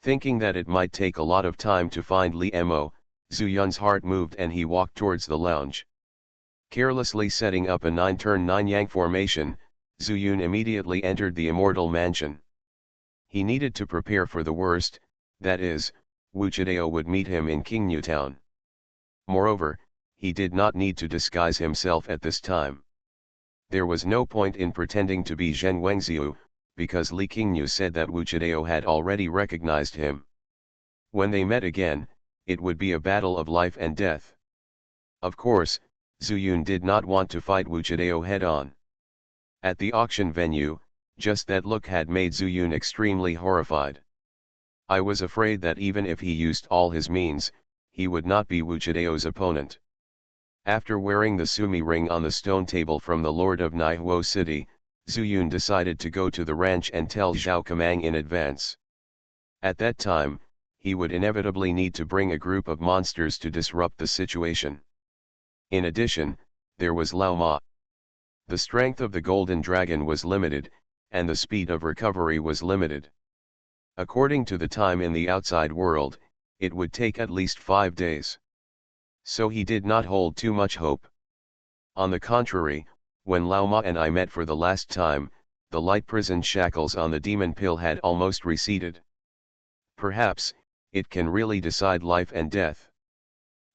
Thinking that it might take a lot of time to find Li Mo, Zhu Yun's heart moved and he walked towards the lounge. Carelessly setting up a 9-turn 9-yang formation, Zhu Yun immediately entered the immortal mansion. He needed to prepare for the worst, that is, Wu Chidao would meet him in Qingyu Town. Moreover, he did not need to disguise himself at this time. There was no point in pretending to be Zhen Wengziu, because Li Qingyu said that Wu Chidao had already recognized him. When they met again, it would be a battle of life and death. Of course, Zhu Yun did not want to fight Wu Chidao head-on. At the auction venue, just that look had made Zhu Yun extremely horrified. I was afraid that even if he used all his means, he would not be Wu Chidao's opponent. After wearing the Sumi ring on the stone table from the Lord of Naihuo City, Zhu Yun decided to go to the ranch and tell Zhao Kamang in advance. At that time, he would inevitably need to bring a group of monsters to disrupt the situation. In addition, there was Lao Ma. The strength of the golden dragon was limited, and the speed of recovery was limited. According to the time in the outside world, it would take at least 5 days. So he did not hold too much hope. On the contrary, when Lao Ma and I met for the last time, the light prison shackles on the demon pill had almost receded. Perhaps, it can really decide life and death.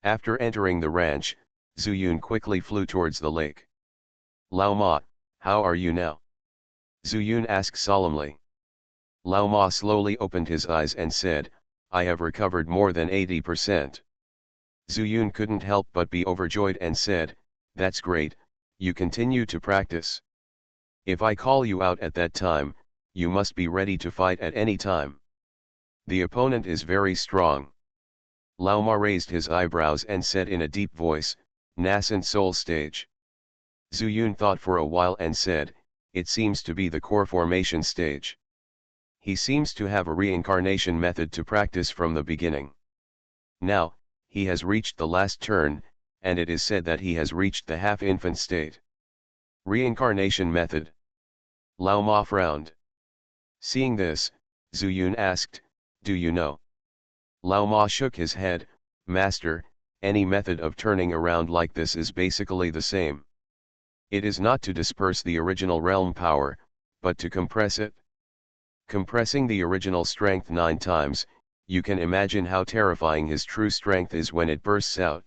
After entering the ranch, Zhu Yun quickly flew towards the lake. Lao Ma, how are you now? Zhu Yun asked solemnly. Lao Ma slowly opened his eyes and said, I have recovered more than 80%. Zhu Yun couldn't help but be overjoyed and said, that's great, you continue to practice. If I call you out at that time, you must be ready to fight at any time. The opponent is very strong. Lao Ma raised his eyebrows and said in a deep voice, Nascent Soul Stage. Zhu Yun thought for a while and said, it seems to be the core formation stage. He seems to have a reincarnation method to practice from the beginning. Now, he has reached the last turn, and it is said that he has reached the half-infant state. Reincarnation method. Lao Ma frowned. Seeing this, Zhu Yun asked, do you know? Lao Ma shook his head, Master, any method of turning around like this is basically the same. It is not to disperse the original realm power, but to compress it. Compressing the original strength 9 times, you can imagine how terrifying his true strength is when it bursts out.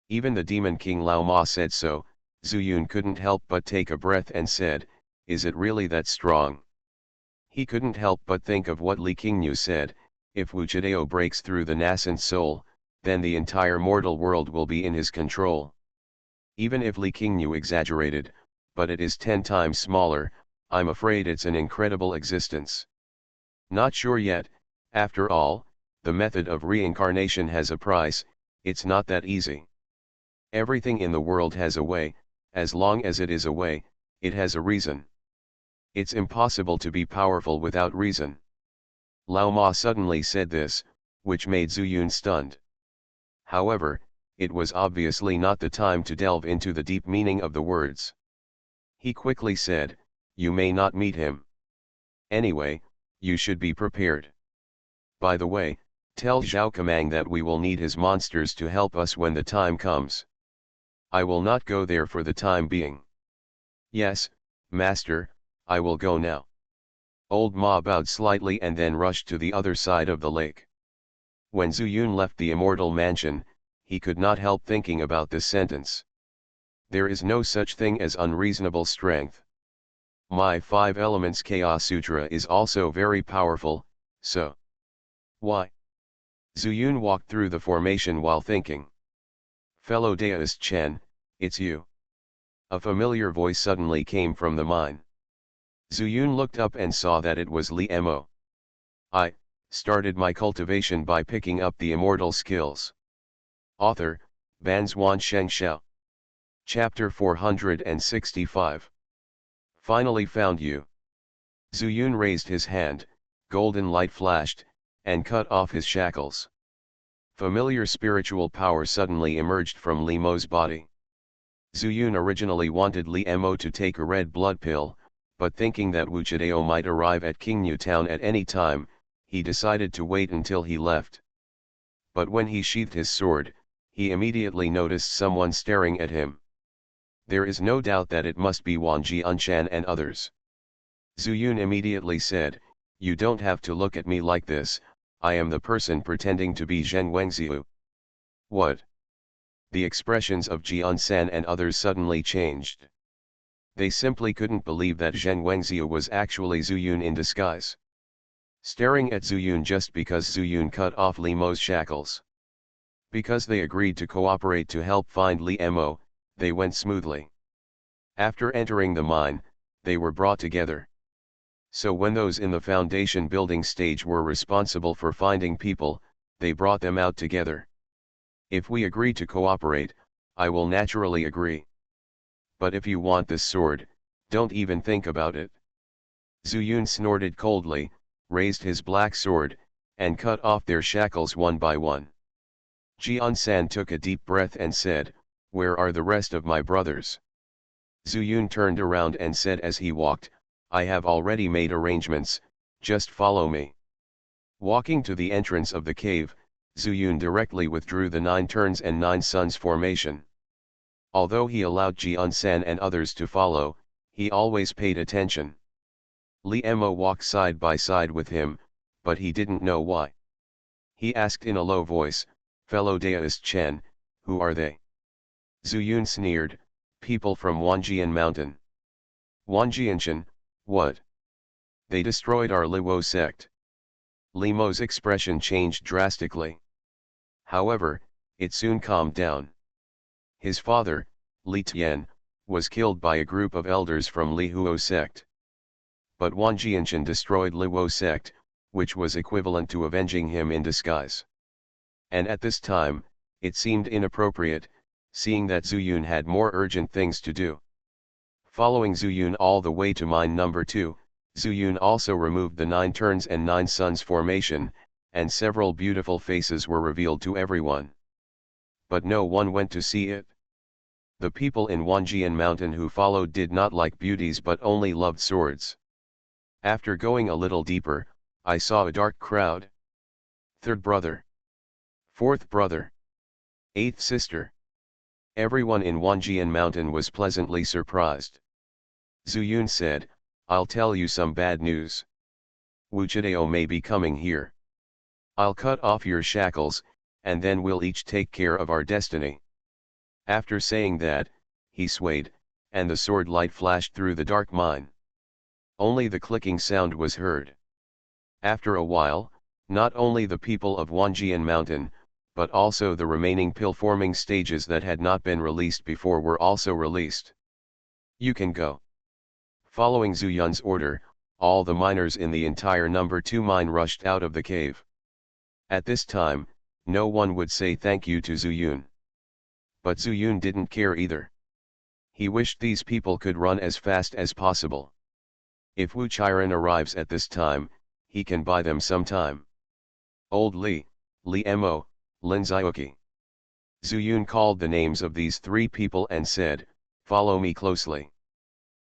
Even the Demon King Lao Ma said so. Zhu Yun couldn't help but take a breath and said, is it really that strong? He couldn't help but think of what Li Qingyu said, if Wu Chidao breaks through the nascent soul, then the entire mortal world will be in his control. Even if Li Qingyu exaggerated, but it is 10 times smaller, I'm afraid it's an incredible existence. Not sure yet, after all, the method of reincarnation has a price, it's not that easy. Everything in the world has a way, as long as it is a way, it has a reason. It's impossible to be powerful without reason. Lao Ma suddenly said this, which made Zhu Yun stunned. However, it was obviously not the time to delve into the deep meaning of the words. He quickly said, you may not meet him. Anyway, you should be prepared. By the way, tell Zhao Kamang that we will need his monsters to help us when the time comes. I will not go there for the time being. Yes, Master, I will go now. Old Ma bowed slightly and then rushed to the other side of the lake. When Zhu Yun left the immortal mansion, he could not help thinking about this sentence. There is no such thing as unreasonable strength. My 5 Elements Chaos Sutra is also very powerful, so why? Zuyun walked through the formation while thinking. Fellow Daoist Chen, it's you. A familiar voice suddenly came from the mine. Zuyun looked up and saw that it was Li Mo. I started my cultivation by picking up the immortal skills. Author, Banzuan Xianxia. Chapter 465. Finally found you. Zuyun raised his hand, golden light flashed, and cut off his shackles. Familiar spiritual power suddenly emerged from Li Mo's body. Zuyun originally wanted Li Mo to take a red blood pill, but thinking that Wu Chidao might arrive at Qingyu town at any time, he decided to wait until he left. But when he sheathed his sword, he immediately noticed someone staring at him. There is no doubt that it must be Wang Jianshan and others. Zuyun immediately said, "You don't have to look at me like this, I am the person pretending to be Zhen Wengziu." What? The expressions of Jiansan and others suddenly changed. They simply couldn't believe that Zhen Wengziu was actually Zuyun in disguise. Staring at Zuyun just because Zuyun cut off Li Mo's shackles. Because they agreed to cooperate to help find Li Mo, they went smoothly. After entering the mine, they were brought together. So when those in the foundation building stage were responsible for finding people, they brought them out together. If we agree to cooperate, I will naturally agree. But if you want this sword, don't even think about it. Zuyun snorted coldly, raised his black sword, and cut off their shackles one by one. Jiansan took a deep breath and said, "Where are the rest of my brothers?" Zuyun turned around and said as he walked, "I have already made arrangements, just follow me." Walking to the entrance of the cave, Zuyun directly withdrew the 9 turns and 9 suns formation. Although he allowed Jiansan and others to follow, he always paid attention. Li Mo walked side by side with him, but he didn't know why. He asked in a low voice, "Fellow Daoist Chen, who are they?" Zuyun sneered, "People from Wanjian Mountain." "Wanjianshan, what? They destroyed our Liwo sect." Li Mo's expression changed drastically. However, it soon calmed down. His father, Li Tian, was killed by a group of elders from Li Huo sect. But Wanjianshan destroyed Liwo sect, which was equivalent to avenging him in disguise. And at this time, it seemed inappropriate, seeing that Zuyun had more urgent things to do. Following Zuyun all the way to mine number 2, Zuyun also removed the 9 turns and 9 suns formation, and several beautiful faces were revealed to everyone. But no one went to see it. The people in Wanjian Mountain who followed did not like beauties but only loved swords. After going a little deeper, I saw a dark crowd. 3rd brother. 4th brother. 8th sister. Everyone in Wanjian Mountain was pleasantly surprised. Zuyun said, "I'll tell you some bad news. Wu Chidao may be coming here. I'll cut off your shackles, and then we'll each take care of our destiny." After saying that, he swayed, and the sword light flashed through the dark mine. Only the clicking sound was heard. After a while, not only the people of Wanjian Mountain, but also the remaining pill-forming stages that had not been released before were also released. "You can go." Following Zuyun's order, all the miners in the entire number 2 mine rushed out of the cave. At this time, no one would say thank you to Zuyun. But Zuyun didn't care either. He wished these people could run as fast as possible. If Wu Chiren arrives at this time, he can buy them some time. Old Li, Li Mo, Lin Xiaoqi. Zuyun called the names of these 3 people and said, "Follow me closely."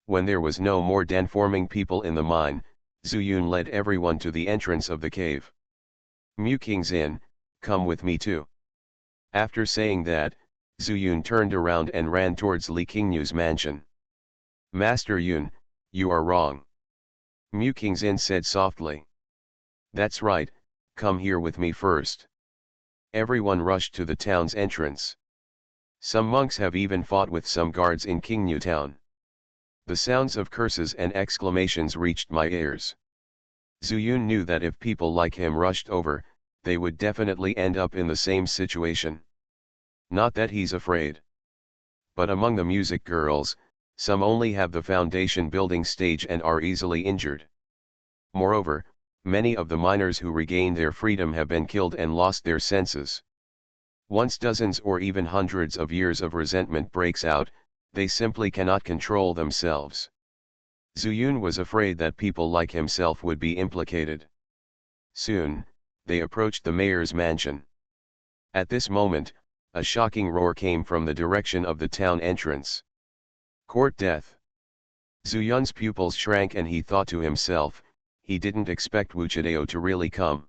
When there was no more den-forming people in the mine, Zuyun led everyone to the entrance of the cave. "Mu Qingxin, come with me too." After saying that, Zuyun turned around and ran towards Li Qingyu's mansion. "Master Yun, you are wrong." Mu Qingxin said softly. "That's right, come here with me first." Everyone rushed to the town's entrance. Some monks have even fought with some guards in Qingnu town. The sounds of curses and exclamations reached my ears. Zuyun knew that if people like him rushed over, they would definitely end up in the same situation. Not that he's afraid. But among the music girls, some only have the foundation building stage and are easily injured. Moreover, many of the minors who regained their freedom have been killed and lost their senses. Once dozens or even hundreds of years of resentment breaks out, they simply cannot control themselves. Zuyun was afraid that people like himself would be implicated. Soon, they approached the mayor's mansion. At this moment, a shocking roar came from the direction of the town entrance. Court death. Zuyun's pupils shrank and he thought to himself, he didn't expect Wu Chidao to really come.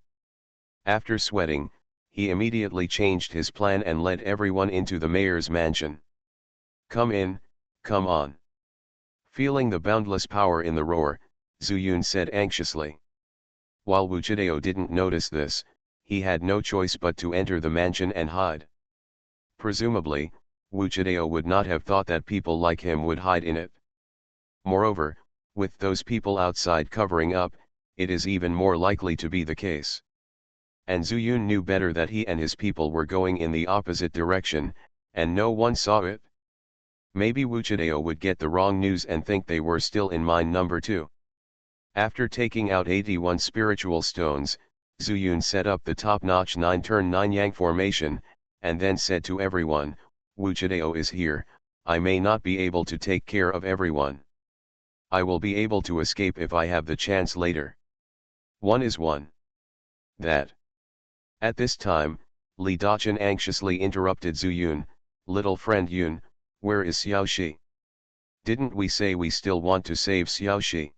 After sweating, he immediately changed his plan and led everyone into the mayor's mansion. Come in, come on. Feeling the boundless power in the roar, Zuyun said anxiously. While Wu Chidao didn't notice this, he had no choice but to enter the mansion and hide. Presumably, Wu Chidao would not have thought that people like him would hide in it. Moreover, with those people outside covering up, it is even more likely to be the case. And Zuyun knew better that he and his people were going in the opposite direction, and no one saw it. Maybe Wu Chidao would get the wrong news and think they were still in mine number 2. After taking out 81 spiritual stones, Zuyun set up the top-notch 9-turn 9-yang formation, and then said to everyone, Wu Chidao is here, I may not be able to take care of everyone. I will be able to escape if I have the chance later. 1 is 1. That. At this time, Li Daqin anxiously interrupted Zuyun, little friend Yun, where is Xiaoxi? Didn't we say we still want to save Xiaoxi?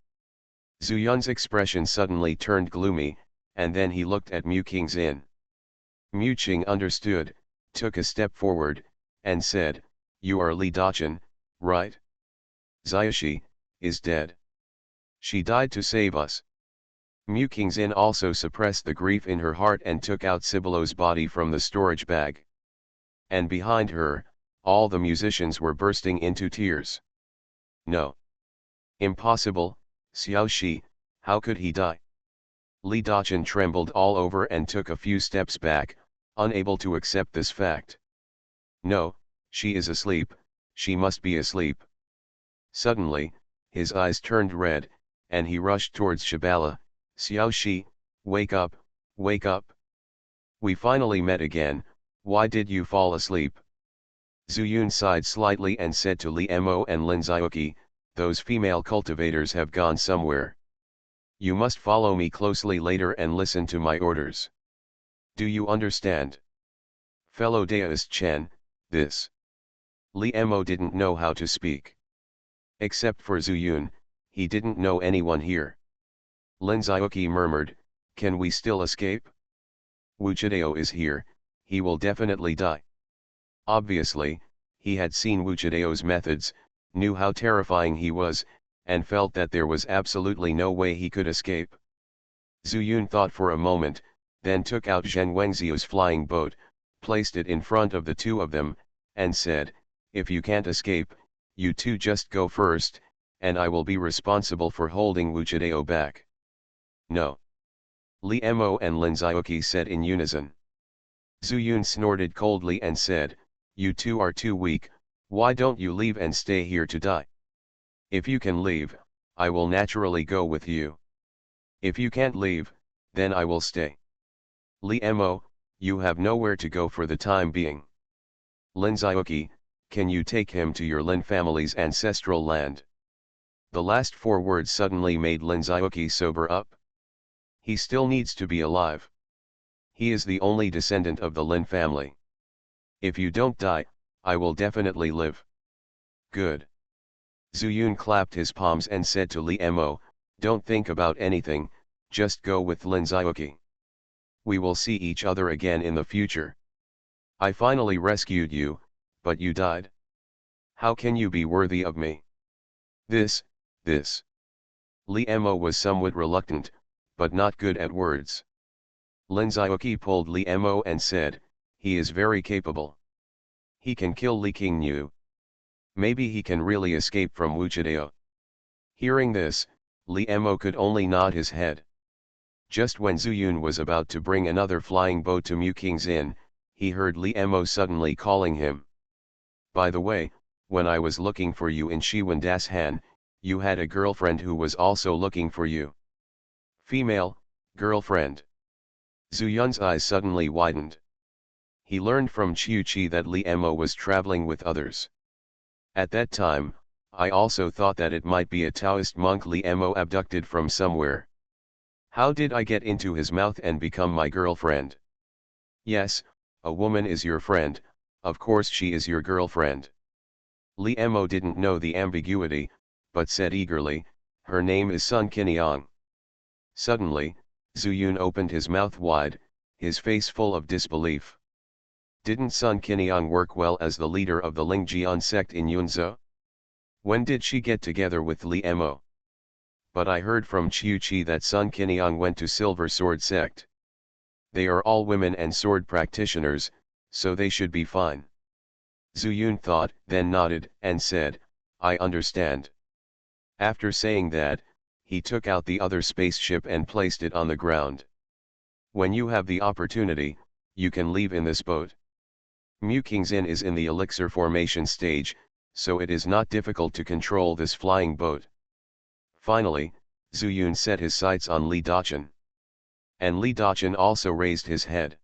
Zuyun's expression suddenly turned gloomy, and then he looked at Mu Qingxin. Mu Qing understood, took a step forward, and said, you are Li Daqin, right? Xiaoxi is dead. She died to save us. Mu Qingxin also suppressed the grief in her heart and took out Cibelo's body from the storage bag. And behind her, all the musicians were bursting into tears. No. Impossible, Xiaoxi, how could he die? Li Daqin trembled all over and took a few steps back, unable to accept this fact. No, she is asleep, she must be asleep. Suddenly, his eyes turned red, and he rushed towards Shabala. Xiaoxi, wake up, wake up. We finally met again, why did you fall asleep? Zuyun sighed slightly and said to Li Mo and Lin Xiaoqi, those female cultivators have gone somewhere. You must follow me closely later and listen to my orders. Do you understand? Fellow Daoist Chen, this. Li Mo didn't know how to speak. Except for Zuyun, he didn't know anyone here. Lin Xiaoqi murmured, can we still escape? Wu Chidao is here, he will definitely die. Obviously, he had seen Wu Chidao's methods, knew how terrifying he was, and felt that there was absolutely no way he could escape. Zuyun thought for a moment, then took out Zheng Wengziu's flying boat, placed it in front of the two of them, and said, if you can't escape, you two just go first, and I will be responsible for holding Wu Chidao back. No. Li Mo and Lin Xiaoqi said in unison. Zuyun snorted coldly and said, you two are too weak, why don't you leave and stay here to die? If you can leave, I will naturally go with you. If you can't leave, then I will stay. Li Mo, you have nowhere to go for the time being. Lin Xiaoqi, can you take him to your Lin family's ancestral land? The last 4 words suddenly made Lin Xiaoqi sober up. He still needs to be alive. He is the only descendant of the Lin family. If you don't die, I will definitely live. Good. Zuyun clapped his palms and said to Li Mo, don't think about anything, just go with Lin Xiaoqi. We will see each other again in the future. I finally rescued you, but you died. How can you be worthy of me? This. Li Mo was somewhat reluctant, but not good at words. Lin Xiaoqi pulled Li Mo and said, he is very capable. He can kill Li Qingyu. Maybe he can really escape from Wuchideo. Hearing this, Li Mo could only nod his head. Just when Zhu Yun was about to bring another flying boat to Muking's Inn, he heard Li Mo suddenly calling him. By the way, when I was looking for you in Shiwen Das Han, you had a girlfriend who was also looking for you. Female, girlfriend. Zhu Yun's eyes suddenly widened. He learned from Qiu Qi that Li Mo was traveling with others. At that time, I also thought that it might be a Taoist monk Li Mo abducted from somewhere. How did I get into his mouth and become my girlfriend? Yes, a woman is your friend, of course she is your girlfriend. Li Mo didn't know the ambiguity, but said eagerly, her name is Sun Qiniang. Suddenly, Zhu Yun opened his mouth wide, his face full of disbelief. Didn't Sun Qiniang work well as the leader of the Lingjian sect in Yunzhou? When did she get together with Li Mo? But I heard from Qiu Qi that Sun Qiniang went to Silver Sword sect. They are all women and sword practitioners, so they should be fine. Zhu Yun thought, then nodded, and said, I understand. After saying that, he took out the other spaceship and placed it on the ground. When you have the opportunity, you can leave in this boat. Muking's Inn is in the elixir formation stage, so it is not difficult to control this flying boat. Finally, Zhu Yun set his sights on Li Daqin. And Li Daqin also raised his head.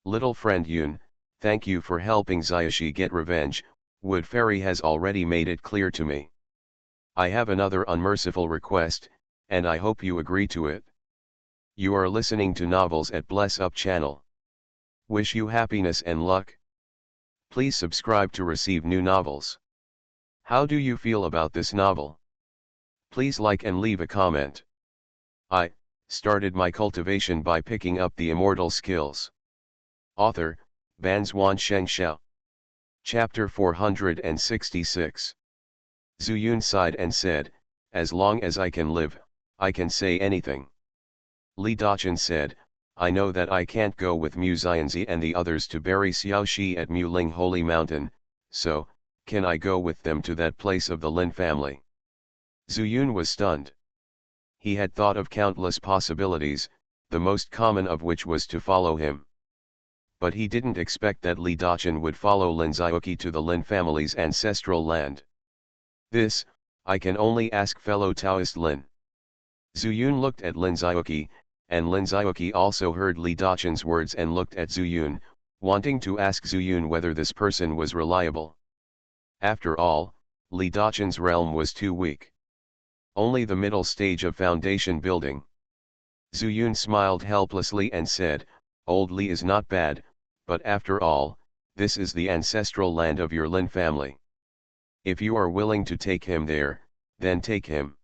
Little friend Yun, thank you for helping Xianxia get revenge, Wood Fairy has already made it clear to me. I have another unmerciful request, and I hope you agree to it. You are listening to Novels at Bless Up channel. Wish you happiness and luck. Please subscribe to receive new novels. How do you feel about this novel? Please like and leave a comment. I started my cultivation by picking up the immortal skills. Author, Banzuan Xianxia. Chapter 466. Zhu Yun sighed and said, as long as I can live, I can say anything. Li Daqin said, I know that I can't go with Mu Xianzi and the others to bury Xiaoxi at Mu Ling Holy Mountain, so, can I go with them to that place of the Lin family? Zhu Yun was stunned. He had thought of countless possibilities, the most common of which was to follow him. But he didn't expect that Li Daqin would follow Lin Xiaoqi to the Lin family's ancestral land. This, I can only ask fellow Taoist Lin. Zhu Yun looked at Lin Xiaoqi, and Lin Xiaoqi also heard Li Daqin's words and looked at Zhu Yun, wanting to ask Zhu Yun whether this person was reliable. After all, Li Daqin's realm was too weak. Only the middle stage of foundation building. Zhu Yun smiled helplessly and said, Old Li is not bad, but after all, this is the ancestral land of your Lin family. If you are willing to take him there, then take him.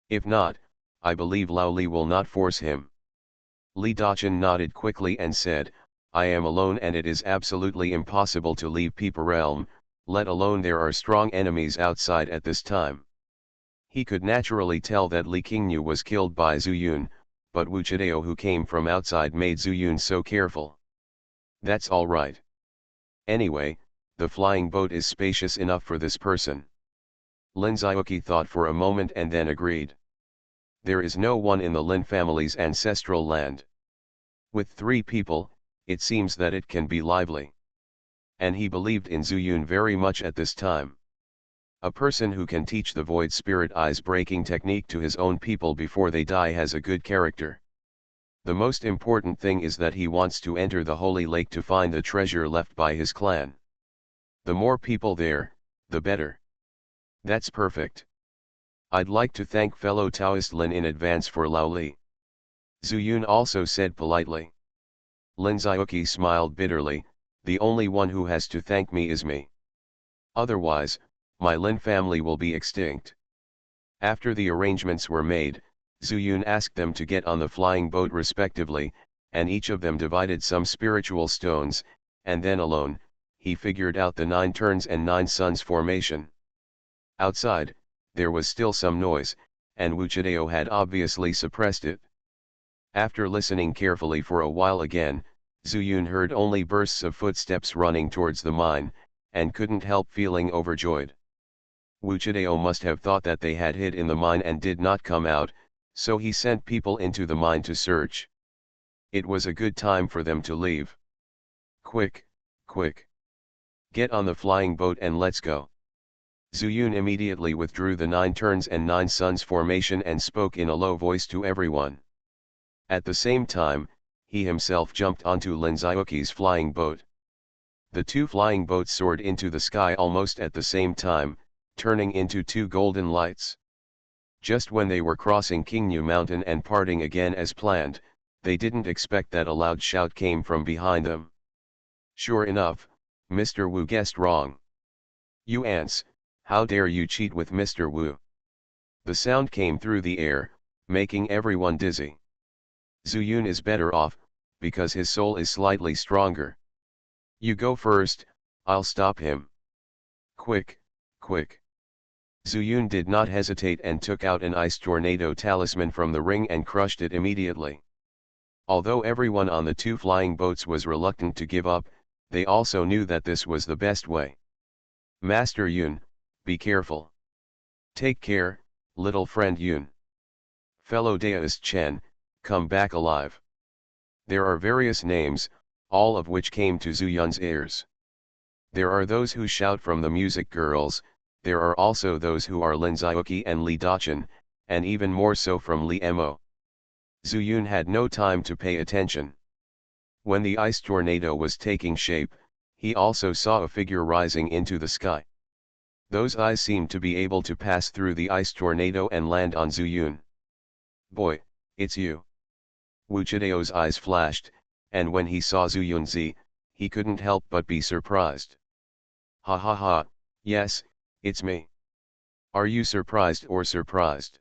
If not, I believe Lao Li will not force him. Li Daqin nodded quickly and said, I am alone and it is absolutely impossible to leave Peepa realm, let alone there are strong enemies outside at this time. He could naturally tell that Li Qingyu was killed by Zhu Yun, but Wu Chideo who came from outside made Zhu Yun so careful. That's all right. Anyway, the flying boat is spacious enough for this person. Lin Xiaoqi thought for a moment and then agreed. There is no one in the Lin family's ancestral land. With 3 people, it seems that it can be lively. And he believed in Zhu Yun very much at this time. A person who can teach the void spirit ice-breaking technique to his own people before they die has a good character. The most important thing is that he wants to enter the Holy Lake to find the treasure left by his clan. The more people there, the better. That's perfect. I'd like to thank fellow Taoist Lin in advance for Lao Li. Zhu Yun also said politely. Lin Xiaoqi smiled bitterly, the only one who has to thank me is me. Otherwise, my Lin family will be extinct. After the arrangements were made, Zhu Yun asked them to get on the flying boat respectively, and each of them divided some spiritual stones, and then alone, he figured out the 9 turns and 9 suns formation. Outside, there was still some noise, and Wu Chideo had obviously suppressed it. After listening carefully for a while again, Zuyun heard only bursts of footsteps running towards the mine, and couldn't help feeling overjoyed. Wu Chidao must have thought that they had hid in the mine and did not come out, so he sent people into the mine to search. It was a good time for them to leave. Quick, quick. Get on the flying boat and let's go. Zuyun immediately withdrew the 9 turns and 9 suns formation and spoke in a low voice to everyone. At the same time, he himself jumped onto Lin Xiaoqi's flying boat. The 2 flying boats soared into the sky almost at the same time, turning into 2 golden lights. Just when they were crossing Qingyu Mountain and parting again as planned, they didn't expect that a loud shout came from behind them. Sure enough, Mr. Wu guessed wrong. "You ants, how dare you cheat with Mr. Wu?" The sound came through the air, making everyone dizzy. Zuyun is better off, because his soul is slightly stronger. "You go first, I'll stop him." "Quick, quick." Zuyun did not hesitate and took out an ice tornado talisman from the ring and crushed it immediately. Although everyone on the 2 flying boats was reluctant to give up, they also knew that this was the best way. "Master Yun, be careful." "Take care, little friend Yun." "Fellow Daoist Chen, come back alive." There are various names, all of which came to Zuyun's ears. There are those who shout from the music girls, there are also those who are Lin Xiaoqi and Li Daqin, and even more so from Li Mo. Zuyun had no time to pay attention. When the ice tornado was taking shape, he also saw a figure rising into the sky. Those eyes seemed to be able to pass through the ice tornado and land on Zuyun. "Boy, it's you." Wu Chidao's eyes flashed, and when he saw Zuyunzi, he couldn't help but be surprised. "Ha ha ha, yes, it's me." "Are you surprised or surprised?"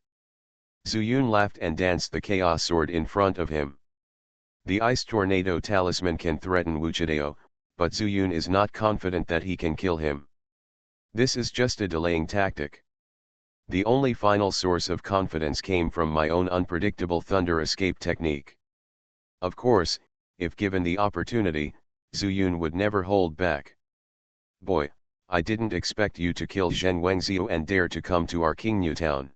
Zuyun laughed and danced the chaos sword in front of him. The ice tornado talisman can threaten Wu Chidao, but Zuyun is not confident that he can kill him. This is just a delaying tactic. The only final source of confidence came from my own unpredictable thunder escape technique. Of course, if given the opportunity, Zuyun would never hold back. "Boy, I didn't expect you to kill Zhen Wengxiu and dare to come to our Qingyu town."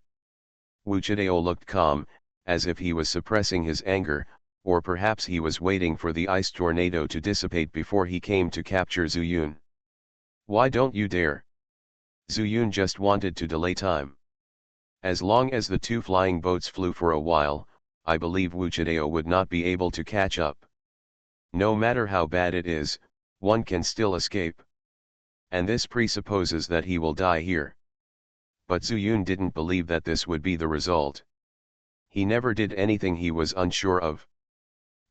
Wu Chidao looked calm, as if he was suppressing his anger, or perhaps he was waiting for the ice tornado to dissipate before he came to capture Zuyun. "Why don't you dare?" Zuyun just wanted to delay time. As long as the 2 flying boats flew for a while, I believe Wu Chidao would not be able to catch up. No matter how bad it is, one can still escape. And this presupposes that he will die here. But Zuyun didn't believe that this would be the result. He never did anything he was unsure of.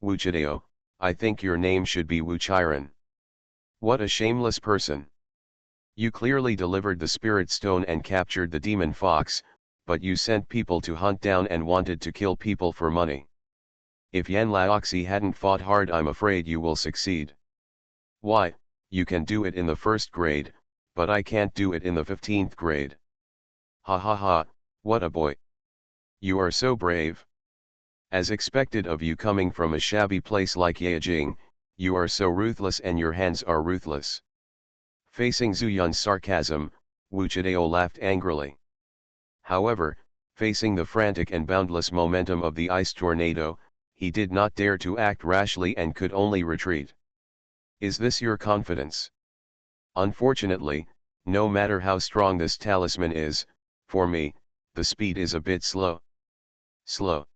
"Wu Chidao, I think your name should be Wu Chiren." "What a shameless person. You clearly delivered the spirit stone and captured the demon fox, but you sent people to hunt down and wanted to kill people for money. If Yan Laoxi hadn't fought hard, I'm afraid you will succeed. Why, you can do it in the 1st grade, but I can't do it in the 15th grade. Ha ha ha, what a boy. You are so brave. As expected of you coming from a shabby place like Yejing, you are so ruthless and your hands are ruthless." Facing Zuyun's sarcasm, Wu Chidao laughed angrily. However, facing the frantic and boundless momentum of the ice tornado, he did not dare to act rashly and could only retreat. "Is this your confidence?" "Unfortunately, no matter how strong this talisman is, for me, the speed is a bit slow." "Slow?"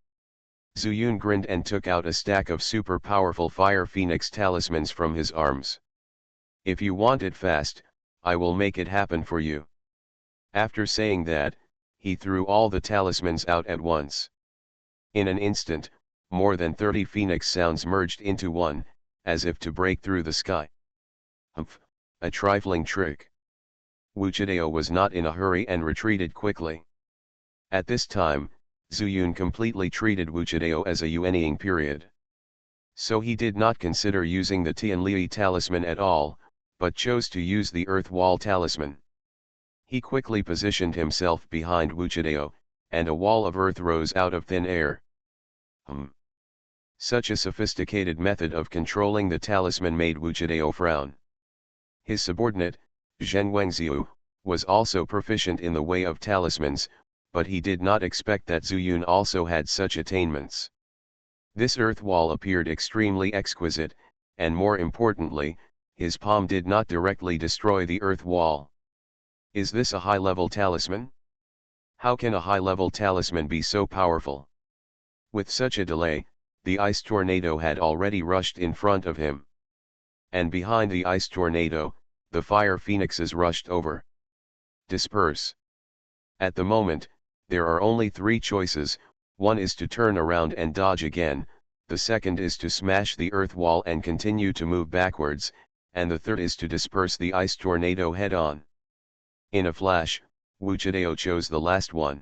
Zuyun grinned and took out a stack of super powerful Fire Phoenix talismans from his arms. "If you want it fast, I will make it happen for you." After saying that, he threw all the talismans out at once. In an instant, more than 30 phoenix sounds merged into one, as if to break through the sky. "Humph, a trifling trick." Wu Chidao was not in a hurry and retreated quickly. At this time, Zuyun completely treated Wu Chidao as a Yuanying period. So he did not consider using the Tianli talisman at all, but chose to use the Earth Wall talisman. He quickly positioned himself behind Wu Chidao, and a wall of earth rose out of thin air. Such a sophisticated method of controlling the talisman made Wu Chidao frown. His subordinate, Xianxia, was also proficient in the way of talismans, but he did not expect that Zhu Yun also had such attainments. This earth wall appeared extremely exquisite, and more importantly, his palm did not directly destroy the earth wall. Is this a high-level talisman? How can a high-level talisman be so powerful? With such a delay, the ice tornado had already rushed in front of him. And behind the ice tornado, the fire phoenixes rushed over. Disperse. At the moment, there are only three choices: one is to turn around and dodge again, the second is to smash the earth wall and continue to move backwards, and the third is to disperse the ice tornado head-on. In a flash, Wu Chidao chose the last one.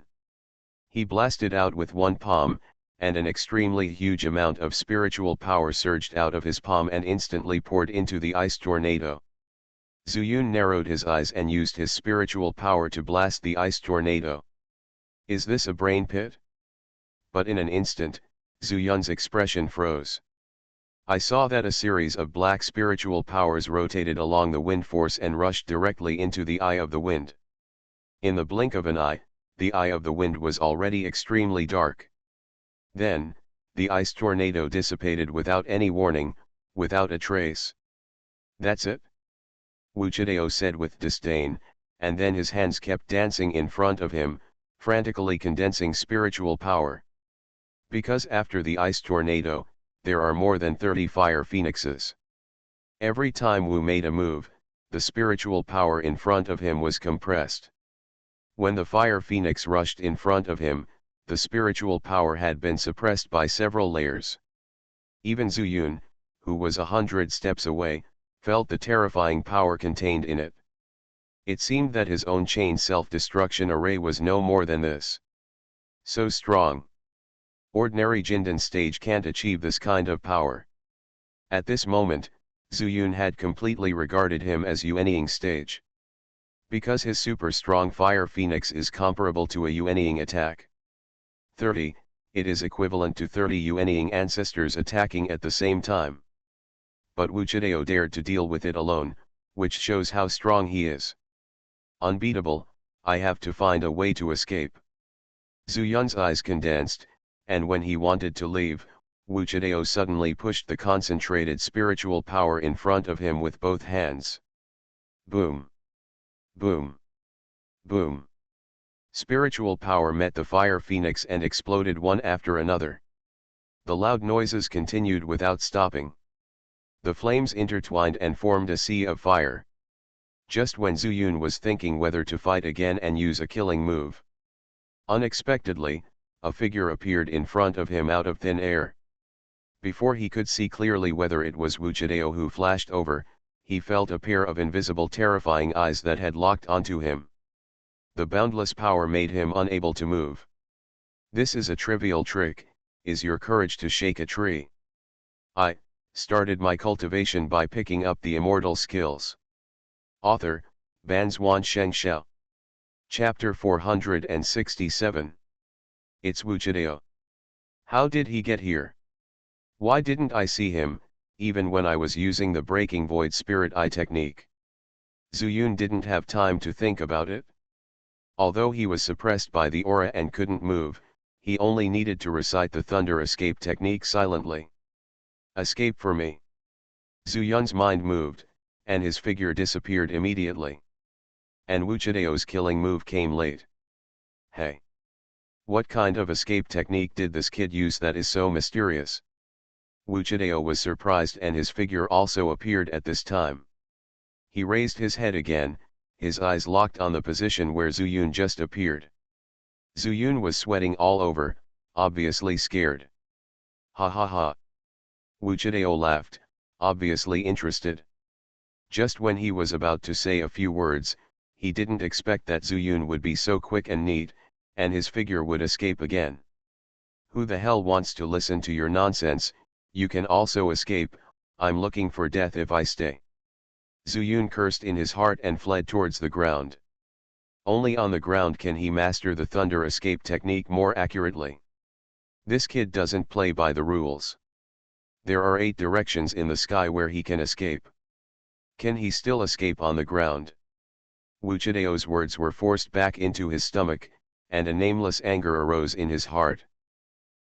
He blasted out with one palm, and an extremely huge amount of spiritual power surged out of his palm and instantly poured into the ice tornado. Zhu Yun narrowed his eyes and used his spiritual power to blast the ice tornado. Is this a brain pit? But in an instant, Zhu Yun's expression froze. I saw that a series of black spiritual powers rotated along the wind force and rushed directly into the eye of the wind. In the blink of an eye, the eye of the wind was already extremely dark. Then, the ice tornado dissipated without any warning, without a trace. That's it? Wu Chidao said with disdain, and then his hands kept dancing in front of him, frantically condensing spiritual power. Because after the ice tornado, there are more than 30 fire phoenixes. Every time Wu made a move, the spiritual power in front of him was compressed. When the fire phoenix rushed in front of him, the spiritual power had been suppressed by several layers. Even Zhu Yun, who was 100 steps away, felt the terrifying power contained in it. It seemed that his own chain self-destruction array was no more than this. So strong. Ordinary Jindan stage can't achieve this kind of power. At this moment, Zhu Yun had completely regarded him as Yuanying stage. Because his super strong fire phoenix is comparable to a Yuanying attack. 30, it is equivalent to 30 Yuanying ancestors attacking at the same time. But Wu Chidao dared to deal with it alone, which shows how strong he is. Unbeatable, I have to find a way to escape. Zhu Yun's eyes condensed, and when he wanted to leave, Wu Chidao suddenly pushed the concentrated spiritual power in front of him with both hands. Boom! Boom! Boom! Spiritual power met the fire phoenix and exploded one after another. The loud noises continued without stopping. The flames intertwined and formed a sea of fire. Just when Zhu Yun was thinking whether to fight again and use a killing move, unexpectedly, a figure appeared in front of him out of thin air. Before he could see clearly whether it was Wu Chidao who flashed over, he felt a pair of invisible terrifying eyes that had locked onto him. The boundless power made him unable to move. This is a trivial trick. Is your courage to shake a tree? I started my cultivation by picking up the immortal skills. Author, Banzuan Xianxia. Chapter 467. It's Wu Chidao. How did he get here? Why didn't I see him, even when I was using the Breaking Void Spirit Eye technique? Zhu Yun didn't have time to think about it. Although he was suppressed by the aura and couldn't move, he only needed to recite the Thunder Escape technique silently. Escape for me. Zhu Yun's mind moved, and his figure disappeared immediately. And Wu Chidao's killing move came late. Hey! What kind of escape technique did this kid use that is so mysterious? Wu Chidao was surprised and his figure also appeared at this time. He raised his head again, his eyes locked on the position where Zhu Yun just appeared. Zhu Yun was sweating all over, obviously scared. Ha ha ha. Wu Chidao laughed, obviously interested. Just when he was about to say a few words, he didn't expect that Zhu Yun would be so quick and neat, and his figure would escape again. Who the hell wants to listen to your nonsense? You can also escape. I'm looking for death if I stay. Zhu Yun cursed in his heart and fled towards the ground. Only on the ground can he master the Thunder Escape technique more accurately. This kid doesn't play by the rules. There are 8 directions in the sky where he can escape. Can he still escape on the ground? Wu Chideo's words were forced back into his stomach, and a nameless anger arose in his heart.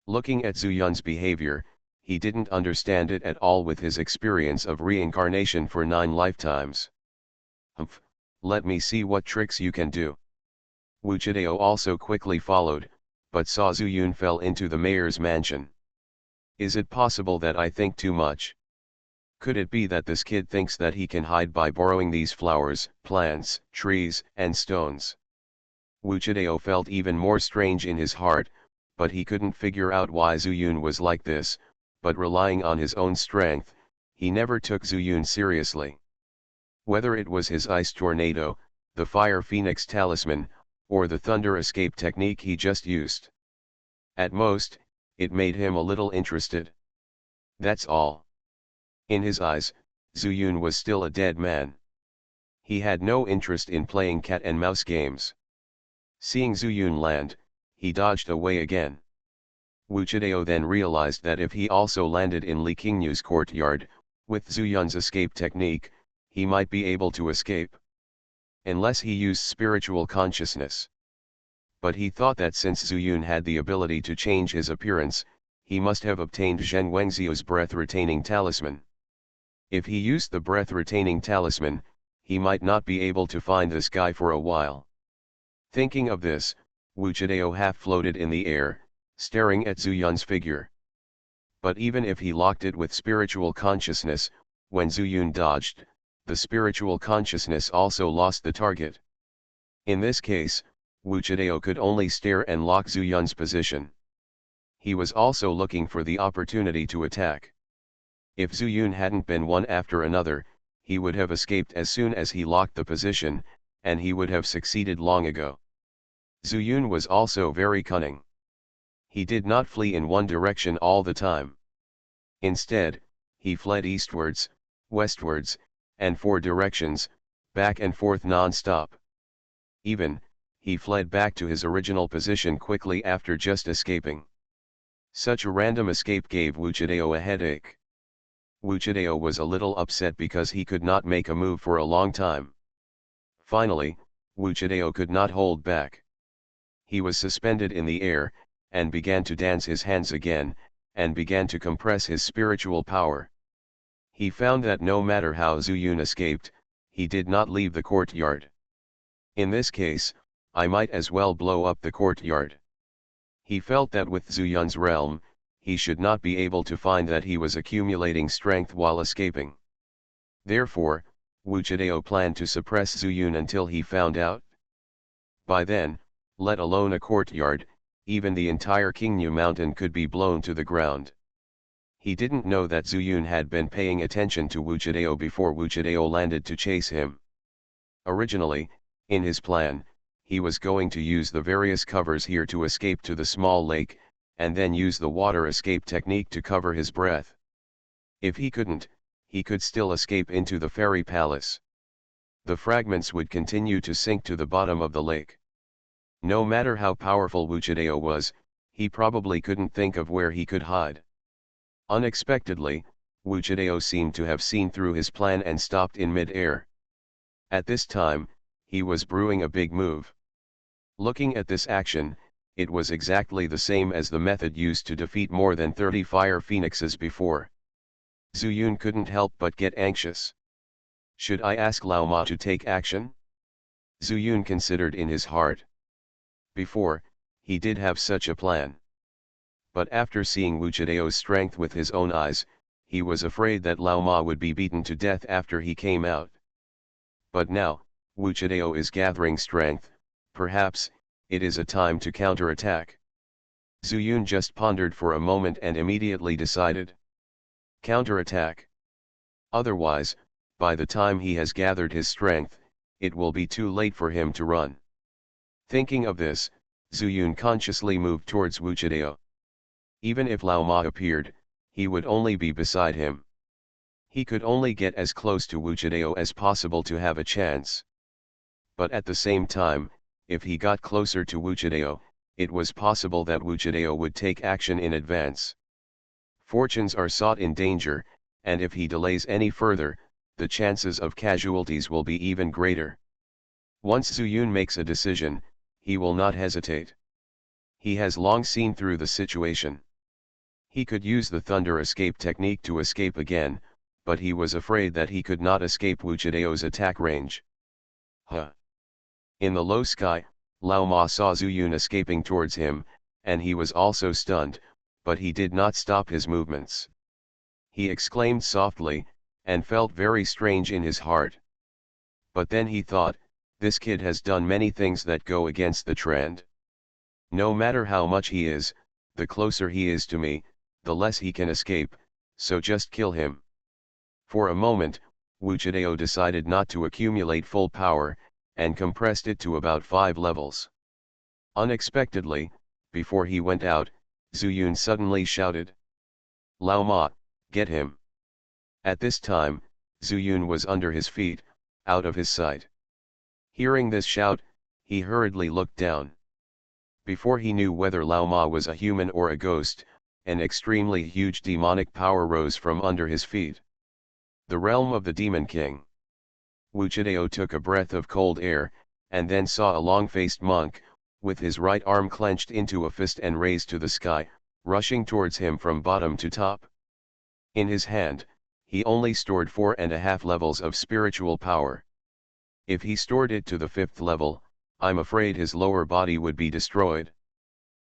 Looking at Zhu Yun's behavior, he didn't understand it at all with his experience of reincarnation for 9 lifetimes. Humph, let me see what tricks you can do. Wu Chideo also quickly followed, but saw Zhu Yun fell into the mayor's mansion. Is it possible that I think too much? Could it be that this kid thinks that he can hide by borrowing these flowers, plants, trees, and stones? Wu Chideo felt even more strange in his heart, but he couldn't figure out why Zhu Yun was like this, but relying on his own strength, he never took Zhu Yun seriously. Whether it was his ice tornado, the fire phoenix talisman, or the thunder escape technique he just used. At most, it made him a little interested. That's all. In his eyes, Zhu Yun was still a dead man. He had no interest in playing cat and mouse games. Seeing Zhu Yun land, he dodged away again. Wu Chideo then realized that if he also landed in Li Qingyu's courtyard, with Zhu Yun's escape technique, he might be able to escape. Unless he used spiritual consciousness. But he thought that since Zhu Yun had the ability to change his appearance, he must have obtained Zhen Wengzio's breath-retaining talisman. If he used the breath-retaining talisman, he might not be able to find this guy for a while. Thinking of this, Wu Chideo half floated in the air, staring at Zhu Yun's figure. But even if he locked it with spiritual consciousness, when Zhu Yun dodged, the spiritual consciousness also lost the target. In this case, Wu Chideo could only stare and lock Zhu Yun's position. He was also looking for the opportunity to attack. If Zhu Yun hadn't been one after another, he would have escaped as soon as he locked the position, and he would have succeeded long ago. Zhu Yun was also very cunning. He did not flee in one direction all the time. Instead, he fled eastwards, westwards, and 4 directions, back and forth non-stop. Even, he fled back to his original position quickly after just escaping. Such a random escape gave Wu Chideo a headache. Wu Chideo was a little upset because he could not make a move for a long time. Finally, Wu Chideo could not hold back. He was suspended in the air, and began to dance his hands again, and began to compress his spiritual power. He found that no matter how Zhu Yun escaped, he did not leave the courtyard. In this case, I might as well blow up the courtyard. He felt that with Zhu Yun's realm, he should not be able to find that he was accumulating strength while escaping. Therefore, Wu Chideo planned to suppress Zhu Yun until he found out. By then, let alone a courtyard, even the entire Qingyu mountain could be blown to the ground. He didn't know that Zhu Yun had been paying attention to Wu Chideo before Wu Chideo landed to chase him. Originally, in his plan, he was going to use the various covers here to escape to the small lake, and then use the water escape technique to cover his breath. If he couldn't, he could still escape into the fairy palace. The fragments would continue to sink to the bottom of the lake. No matter how powerful Wu Chideo was, he probably couldn't think of where he could hide. Unexpectedly, Wu Chideo seemed to have seen through his plan and stopped in mid-air. At this time, he was brewing a big move. Looking at this action, it was exactly the same as the method used to defeat more than 30 fire phoenixes before. Zhu Yun couldn't help but get anxious. Should I ask Lao Ma to take action? Zhu Yun considered in his heart. Before, he did have such a plan. But after seeing Wu Chideo's strength with his own eyes, he was afraid that Lao Ma would be beaten to death after he came out. But now, Wu Chideo is gathering strength, perhaps, it is a time to counterattack. Zhu Yun just pondered for a moment and immediately decided. Counterattack. Otherwise, by the time he has gathered his strength, it will be too late for him to run. Thinking of this, Zhu Yun consciously moved towards Wu Chideo. Even if Lao Ma appeared, he would only be beside him. He could only get as close to Wu Chideo as possible to have a chance. But at the same time, if he got closer to Wu Chideo, it was possible that Wu Chideo would take action in advance. Fortunes are sought in danger, and if he delays any further, the chances of casualties will be even greater. Once Zuyun makes a decision, he will not hesitate. He has long seen through the situation. He could use the thunder escape technique to escape again, but he was afraid that he could not escape Wu Chideo's attack range. In the low sky, Lao Ma saw Zuyun escaping towards him, and he was also stunned, but he did not stop his movements. He exclaimed softly, and felt very strange in his heart. But then he thought, this kid has done many things that go against the trend. No matter how much he is, the closer he is to me, the less he can escape, so just kill him. For a moment, Wu Chideo decided not to accumulate full power, and compressed it to about 5 levels. Unexpectedly, before he went out, Zuyun suddenly shouted, "Lao Ma, get him!" At this time, Zuyun was under his feet, out of his sight. Hearing this shout, he hurriedly looked down. Before he knew whether Lao Ma was a human or a ghost, an extremely huge demonic power rose from under his feet. The realm of the Demon King. Wu Chideo took a breath of cold air, and then saw a long-faced monk, with his right arm clenched into a fist and raised to the sky, rushing towards him from bottom to top. In his hand, he only stored 4.5 levels of spiritual power. If he stored it to the 5th level, I'm afraid his lower body would be destroyed.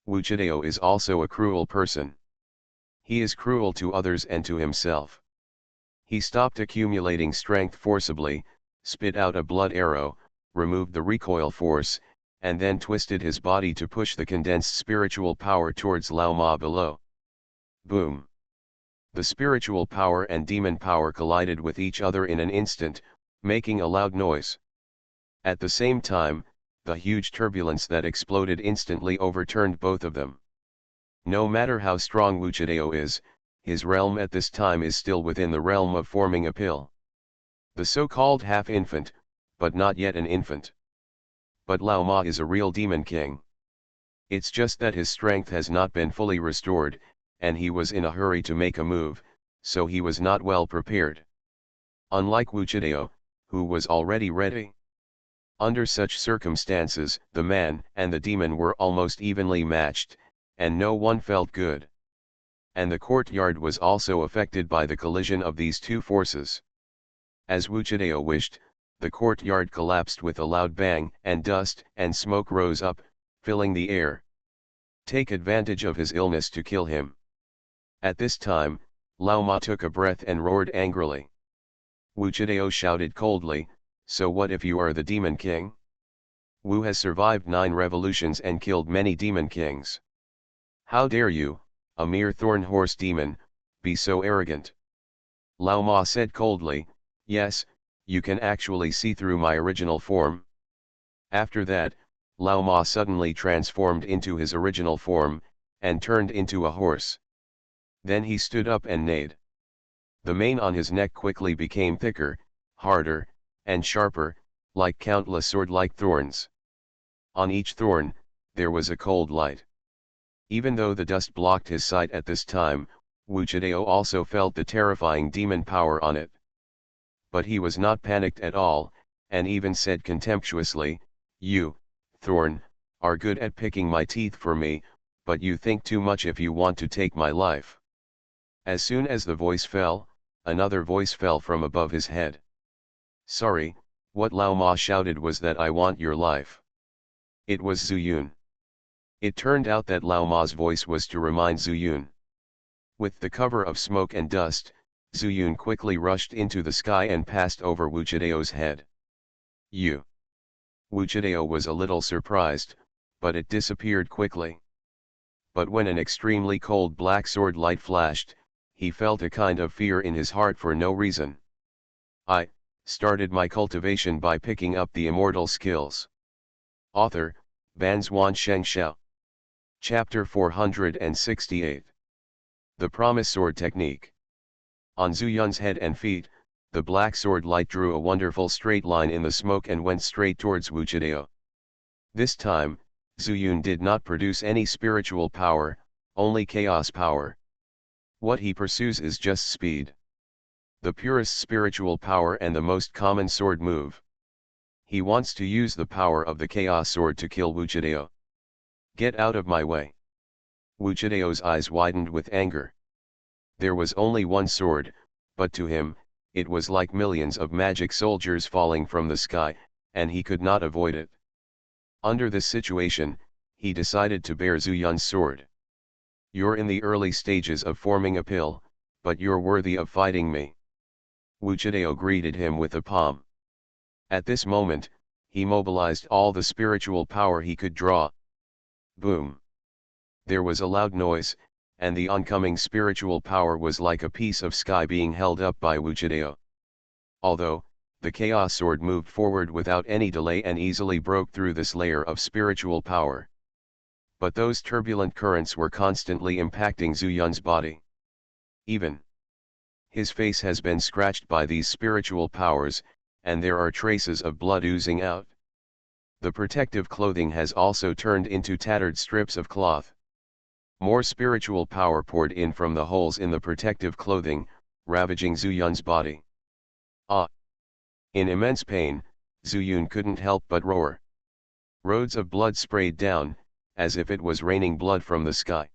Wu Chideo is also a cruel person. He is cruel to others and to himself. He stopped accumulating strength forcibly, spit out a blood arrow, removed the recoil force, and then twisted his body to push the condensed spiritual power towards Lao Ma below. Boom! The spiritual power and demon power collided with each other in an instant, making a loud noise. At the same time, the huge turbulence that exploded instantly overturned both of them. No matter how strong Wu Chideo is, his realm at this time is still within the realm of forming a pill. The so-called half-infant, but not yet an infant. But Lao Ma is a real demon king. It's just that his strength has not been fully restored, and he was in a hurry to make a move, so he was not well prepared. Unlike Wu Chideo, who was already ready. Under such circumstances, the man and the demon were almost evenly matched, and no one felt good. And the courtyard was also affected by the collision of these two forces. As Wu Chideo wished, the courtyard collapsed with a loud bang, and dust and smoke rose up, filling the air. Take advantage of his illness to kill him. At this time, Lao Ma took a breath and roared angrily. Wu Chideo shouted coldly, "So what if you are the Demon King? Wu has survived 9 revolutions and killed many Demon Kings. How dare you, a mere thorn horse demon, be so arrogant?" Lao Ma said coldly, "Yes, you can actually see through my original form." After that, Lao Ma suddenly transformed into his original form, and turned into a horse. Then he stood up and neighed. The mane on his neck quickly became thicker, harder, and sharper, like countless sword-like thorns. On each thorn, there was a cold light. Even though the dust blocked his sight at this time, Wu Chideo also felt the terrifying demon power on it. But he was not panicked at all, and even said contemptuously, "You, thorn, are good at picking my teeth for me, but you think too much if you want to take my life." As soon as the voice fell, another voice fell from above his head. "Sorry, what Lao Ma shouted was that I want your life." It was Zuyun. It turned out that Lao Ma's voice was to remind Zuyun. With the cover of smoke and dust, Zuyun quickly rushed into the sky and passed over Wu Chideo's head. "You." Wu Chideo was a little surprised, but it disappeared quickly. But when an extremely cold black sword light flashed, he felt a kind of fear in his heart for no reason. I started my cultivation by picking up the immortal skills. Author, Banzuan Xianxia. Chapter 468. The Promise Sword Technique. On Zuyun's head and feet, the black sword light drew a wonderful straight line in the smoke and went straight towards Wu Chideo. This time, Zuyun did not produce any spiritual power, only chaos power. What he pursues is just speed. The purest spiritual power and the most common sword move. He wants to use the power of the Chaos Sword to kill Wuchideo. Get out of my way. Wuchideo's eyes widened with anger. There was only one sword, but to him, it was like millions of magic soldiers falling from the sky, and he could not avoid it. Under this situation, he decided to bear Zhu Yun's sword. You're in the early stages of forming a pill, but you're worthy of fighting me. Wuchideo greeted him with a palm. At this moment, he mobilized all the spiritual power he could draw. Boom! There was a loud noise, and the oncoming spiritual power was like a piece of sky being held up by Wuchideo. Although, the Chaos Sword moved forward without any delay and easily broke through this layer of spiritual power. But those turbulent currents were constantly impacting Zhu Yun's body. Even his face has been scratched by these spiritual powers, and there are traces of blood oozing out. The protective clothing has also turned into tattered strips of cloth. More spiritual power poured in from the holes in the protective clothing, ravaging Zhu Yun's body. Ah! In immense pain, Zhu Yun couldn't help but roar. Roads of blood sprayed down, as if it was raining blood from the sky.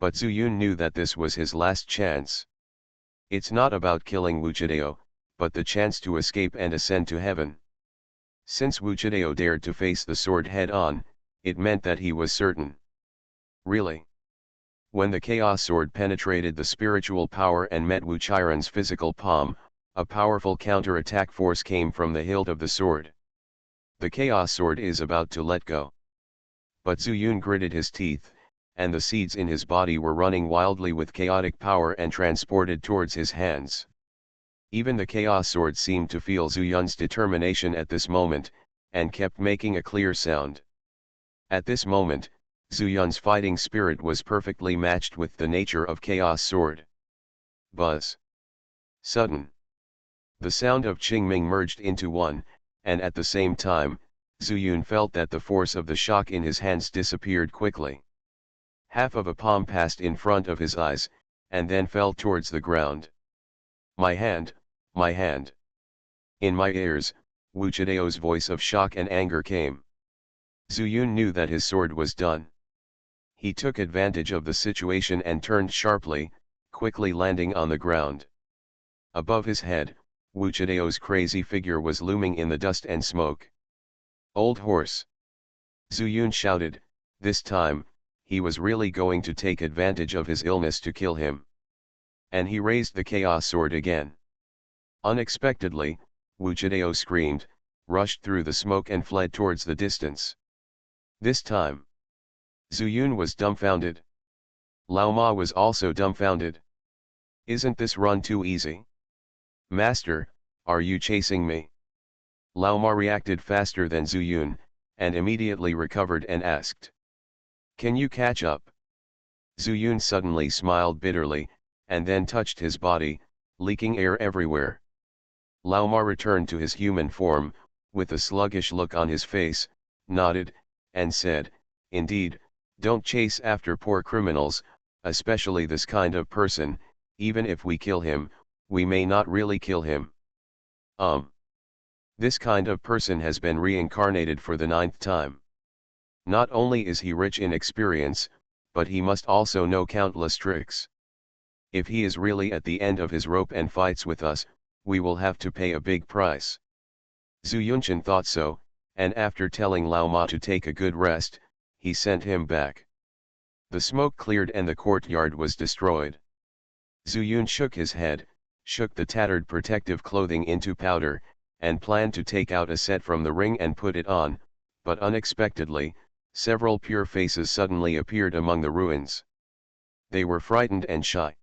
But Zhu Yun knew that this was his last chance. It's not about killing Wuchideo, but the chance to escape and ascend to heaven. Since Wuchideo dared to face the sword head-on, it meant that he was certain. Really? When the Chaos Sword penetrated the spiritual power and met Wuchiren's physical palm, a powerful counter-attack force came from the hilt of the sword. The Chaos Sword is about to let go. But Zhu Yun gritted his teeth, and the seeds in his body were running wildly with chaotic power and transported towards his hands. Even the Chaos Sword seemed to feel Zhu Yun's determination at this moment, and kept making a clear sound. At this moment, Zhu Yun's fighting spirit was perfectly matched with the nature of Chaos Sword. Buzz. Sudden. The sound of Qingming merged into one, and at the same time, Zhu Yun felt that the force of the shock in his hands disappeared quickly. Half of a palm passed in front of his eyes, and then fell towards the ground. My hand, my hand. In my ears, Wuchideo's voice of shock and anger came. Zhu Yun knew that his sword was done. He took advantage of the situation and turned sharply, quickly landing on the ground. Above his head, Wuchideo's crazy figure was looming in the dust and smoke. Old horse! Zhu Yun shouted. This time, he was really going to take advantage of his illness to kill him. And he raised the Chaos Sword again. Unexpectedly, Wuchideo screamed, rushed through the smoke and fled towards the distance. This time, Zhu Yun was dumbfounded. Lao Ma was also dumbfounded. Isn't this run too easy? Master, are you chasing me? Lao Ma reacted faster than Zhu Yun, and immediately recovered and asked. Can you catch up? Zhu Yun suddenly smiled bitterly, and then touched his body, leaking air everywhere. Lao Ma returned to his human form, with a sluggish look on his face, nodded, and said, Indeed, don't chase after poor criminals, especially this kind of person. Even if we kill him, we may not really kill him. This kind of person has been reincarnated for the 9th time. Not only is he rich in experience, but he must also know countless tricks. If he is really at the end of his rope and fights with us, we will have to pay a big price. Zhu Yunchen thought so, and after telling Lao Ma to take a good rest, he sent him back. The smoke cleared and the courtyard was destroyed. Zhu Yun shook his head, shook the tattered protective clothing into powder, and planned to take out a set from the ring and put it on, but unexpectedly, several pure faces suddenly appeared among the ruins. They were frightened and shy.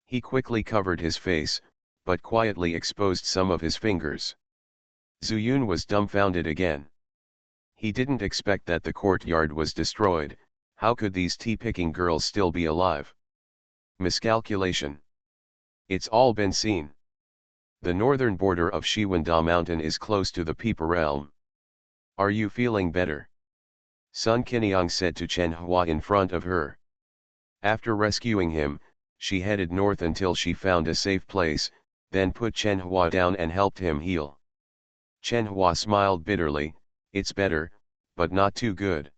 He quickly covered his face, but quietly exposed some of his fingers. Zhu Yun was dumbfounded again. He didn't expect that the courtyard was destroyed. How could these tea-picking girls still be alive? Miscalculation. It's all been seen. The northern border of Shiwanda Mountain is close to the Peeper Realm. Are you feeling better? Sun Qinyang said to Chen Hua in front of her. After rescuing him, She headed north until she found a safe place, then put Chen Hua down and helped him heal. Chen Hua smiled bitterly, "It's better, but not too good."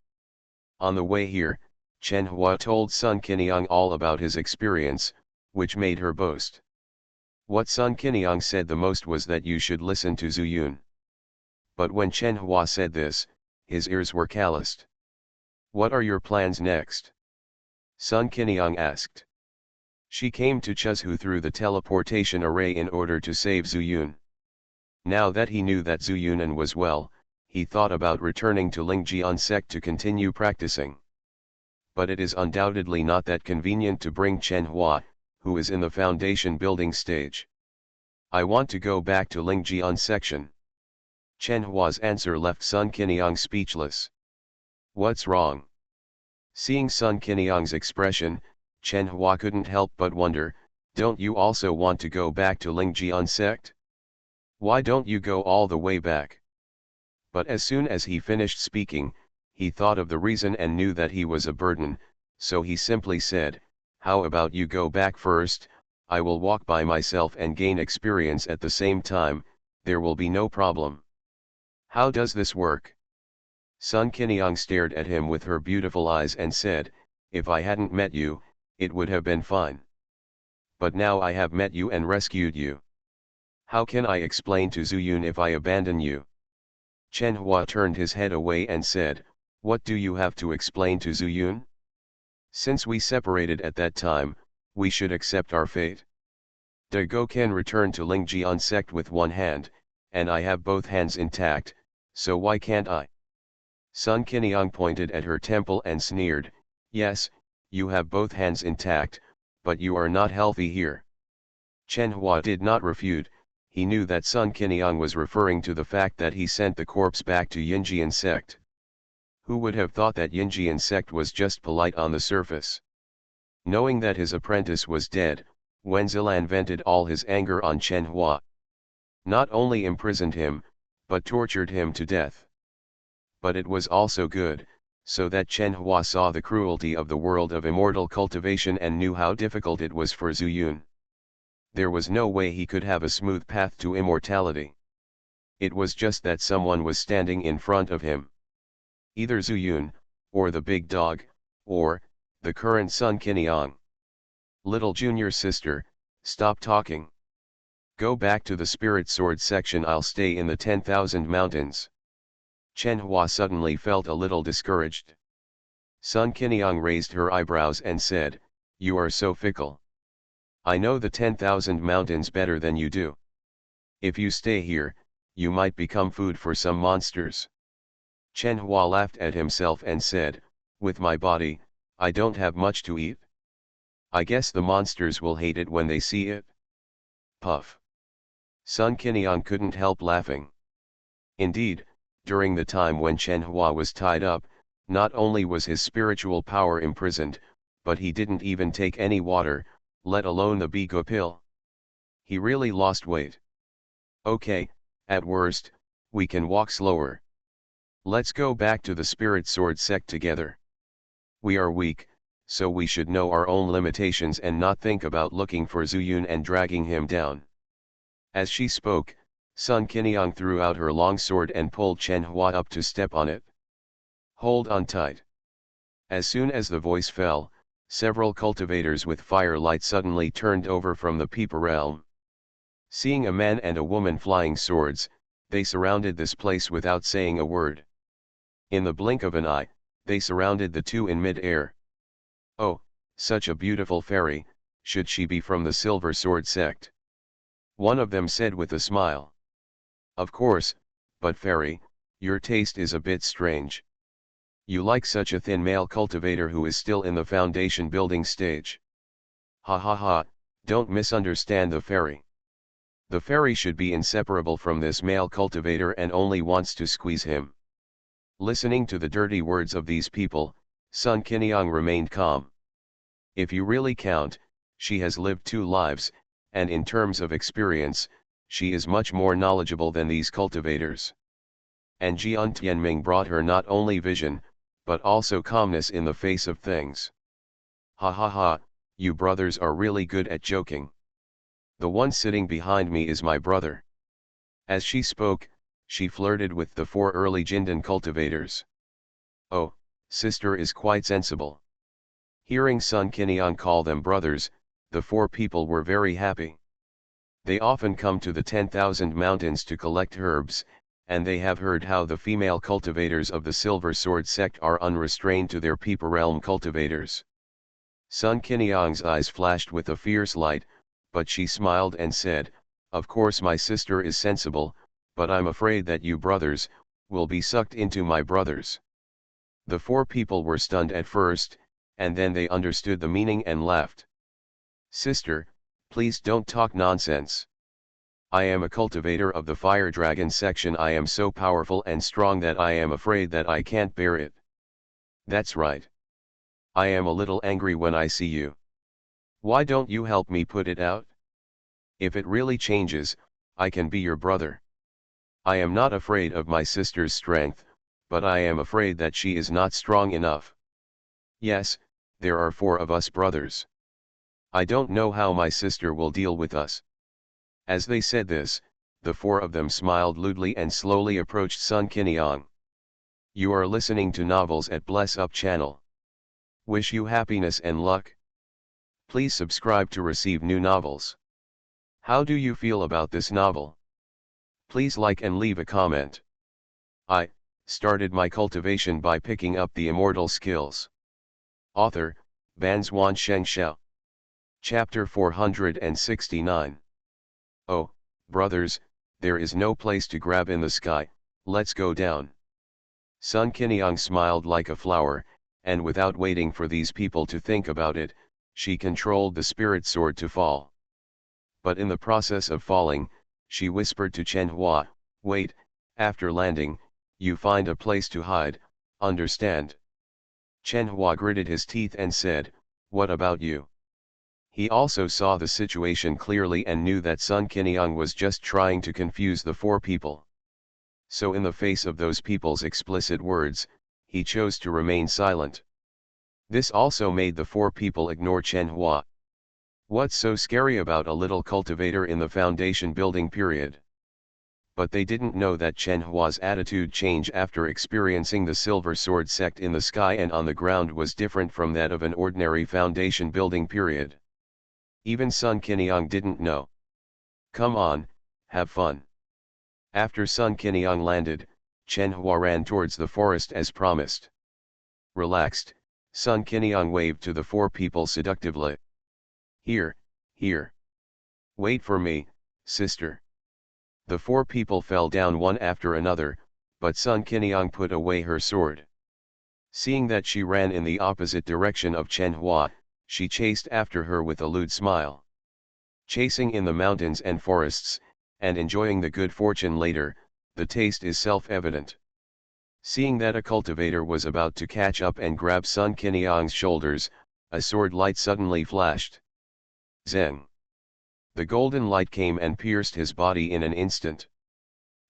On the way here, Chen Hua told Sun Qiniang all about his experience, which made her boast. What Sun Qiniang said the most was that you should listen to Zhu Yun. But when Chen Hua said this, his ears were calloused. "What are your plans next?" Sun Qiniang asked. She came to Chuzhu through the teleportation array in order to save Zhu Yun. Now that he knew that Zhu Yunan was well, he thought about returning to Lingjian sect to continue practicing. But it is undoubtedly not that convenient to bring Chen Hua, who is in the foundation building stage. "I want to go back to Lingjian section." Chen Hua's answer left Sun Qiniang speechless. "What's wrong?" Seeing Sun Qiniang's expression, Chen Hua couldn't help but wonder, "Don't you also want to go back to Lingjian sect? Why don't you go all the way back?" But as soon as he finished speaking, he thought of the reason and knew that he was a burden, so he simply said, "How about you go back first? I will walk by myself and gain experience at the same time, there will be no problem." "How does this work?" Sun Qiniang stared at him with her beautiful eyes and said, "If I hadn't met you, it would have been fine. But now I have met you and rescued you. How can I explain to Zhu Yun if I abandon you?" Chen Hua turned his head away and said, "What do you have to explain to Zhu Yun? Since we separated at that time, we should accept our fate. De Go can return to Lingjian sect with one hand, and I have both hands intact, so why can't I?" Sun Qiniang pointed at her temple and sneered, "Yes, you have both hands intact, but you are not healthy here." Chen Hua did not refute. He knew that Sun Qiniang was referring to the fact that he sent the corpse back to Yinjian sect. Who would have thought that Yinjian sect was just polite on the surface? Knowing that his apprentice was dead, Wen Zilan vented all his anger on Chen Hua. Not only imprisoned him, but tortured him to death. But it was also good, so that Chen Hua saw the cruelty of the world of immortal cultivation and knew how difficult it was for Zhu Yun. There was no way he could have a smooth path to immortality. It was just that someone was standing in front of him. Either Zhu Yun, or the big dog, or the current Sun Qiniang. "Little junior sister, stop talking. Go back to the spirit sword section, I'll stay in the 10,000 mountains." Chen Hua suddenly felt a little discouraged. Sun Qiniang raised her eyebrows and said, "You are so fickle. I know the 10,000 mountains better than you do. If you stay here, you might become food for some monsters." Chen Hua laughed at himself and said, "With my body, I don't have much to eat. I guess the monsters will hate it when they see it." Puff. Sun Qiniang couldn't help laughing. Indeed, during the time when Chen Hua was tied up, not only was his spiritual power imprisoned, but he didn't even take any water, let alone the Bigo pill. He really lost weight. "Okay, at worst, we can walk slower. Let's go back to the spirit sword sect together. We are weak, so we should know our own limitations and not think about looking for Zhu Yun and dragging him down." As she spoke, Sun Qiniang threw out her long sword and pulled Chen Hua up to step on it. "Hold on tight." As soon as the voice fell, several cultivators with firelight suddenly turned over from the Peeper realm. Seeing a man and a woman flying swords, they surrounded this place without saying a word. In the blink of an eye, they surrounded the two in mid-air. "Oh, such a beautiful fairy, should she be from the Silver Sword sect?" one of them said with a smile. "Of course, but fairy, your taste is a bit strange. You like such a thin male cultivator who is still in the foundation building stage. Ha ha ha, don't misunderstand the fairy. The fairy should be inseparable from this male cultivator and only wants to squeeze him." Listening to the dirty words of these people, Sun Qiniang remained calm. If you really count, she has lived 2 lives, and in terms of experience, she is much more knowledgeable than these cultivators. And Jian Tianming brought her not only vision, but also calmness in the face of things. "Ha ha ha, You brothers are really good at joking. The one sitting behind me is my brother. As she spoke, she flirted with the 4 early Jindan cultivators. Oh, sister is quite sensible. Hearing Sun Kiniang call them brothers, the 4 people were very happy. They often come to the 10,000 mountains to collect herbs, and they have heard how the female cultivators of the Silver Sword sect are unrestrained to their Peeper Realm cultivators. Sun Kiniang's eyes flashed with a fierce light, but she smiled and said, "Of course my sister is sensible, but I'm afraid that you brothers will be sucked into my brothers." The 4 people were stunned at first, and then they understood the meaning and laughed. "Sister, please don't talk nonsense. I am a cultivator of the Fire Dragon section. I am so powerful and strong that I am afraid that I can't bear it." "That's right. I am a little angry when I see you. Why don't you help me put it out? If it really changes, I can be your brother. I am not afraid of my sister's strength, but I am afraid that she is not strong enough. Yes, there are 4 of us brothers. I don't know how my sister will deal with us." As they said this, the 4 of them smiled lewdly and slowly approached Sun Kiniang. You are listening to Novels at Bless Up channel. Wish you happiness and luck. Please subscribe to receive new novels. How do you feel about this novel? Please like and leave a comment. I started my cultivation by picking up the immortal skills. Author, Banzwan Xianxia. Chapter 469. Oh, brothers, there is no place to grab in the sky, let's go down. Sun Kiniang smiled like a flower, and without waiting for these people to think about it, she controlled the spirit sword to fall. But in the process of falling, she whispered to Chen Hua, "Wait, after landing, you find a place to hide, understand?" Chen Hua gritted his teeth and said, "What about you?" He also saw the situation clearly and knew that Sun Kiniang was just trying to confuse the 4 people. So in the face of those people's explicit words, he chose to remain silent. This also made the 4 people ignore Chen Hua. What's so scary about a little cultivator in the foundation building period? But they didn't know that Chen Hua's attitude change after experiencing the Silver Sword sect in the sky and on the ground was different from that of an ordinary foundation building period. Even Sun Kiniang didn't know. Come on, have fun. After Sun Kiniang landed, Chen Hua ran towards the forest as promised. Relaxed, Sun Kiniang waved to the 4 people seductively. Here, here. Wait for me, sister." The 4 people fell down one after another, but Sun Kiniang put away her sword. Seeing that she ran in the opposite direction of Chen Hua, she chased after her with a lewd smile. Chasing in the mountains and forests, and enjoying the good fortune later, the taste is self-evident. Seeing that a cultivator was about to catch up and grab Sun Kiniang's shoulders, a sword light suddenly flashed. Zeng. The golden light came and pierced his body in an instant.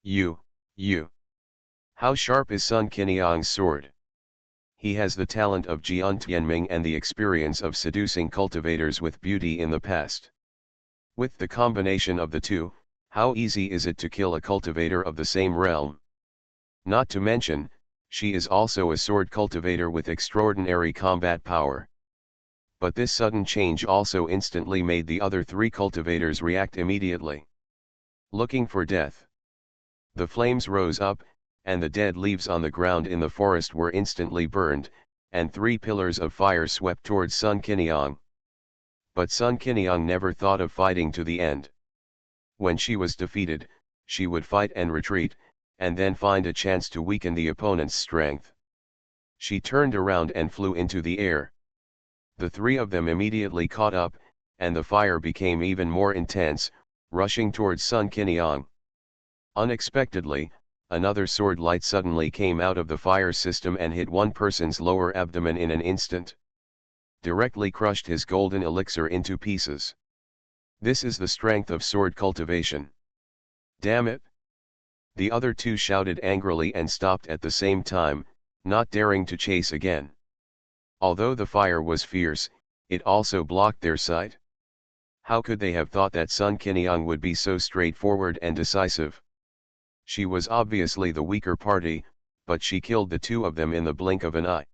You. How sharp is Sun Kiniang's sword? He has the talent of Jian Tianming and the experience of seducing cultivators with beauty in the past. With the combination of the two, how easy is it to kill a cultivator of the same realm? Not to mention, she is also a sword cultivator with extraordinary combat power. But this sudden change also instantly made the other 3 cultivators react immediately. Looking for death. The flames rose up, and the dead leaves on the ground in the forest were instantly burned, and 3 pillars of fire swept towards Sun Kiniang. But Sun Kiniang never thought of fighting to the end. When she was defeated, she would fight and retreat, and then find a chance to weaken the opponent's strength. She turned around and flew into the air. The 3 of them immediately caught up, and the fire became even more intense, rushing towards Sun Kiniang. Unexpectedly, another sword light suddenly came out of the fire system and hit one person's lower abdomen in an instant. Directly crushed his golden elixir into pieces. This is the strength of sword cultivation. Damn it! The other 2 shouted angrily and stopped at the same time, not daring to chase again. Although the fire was fierce, it also blocked their sight. How could they have thought that Sun Qinyang would be so straightforward and decisive? She was obviously the weaker party, but she killed the two of them in the blink of an eye.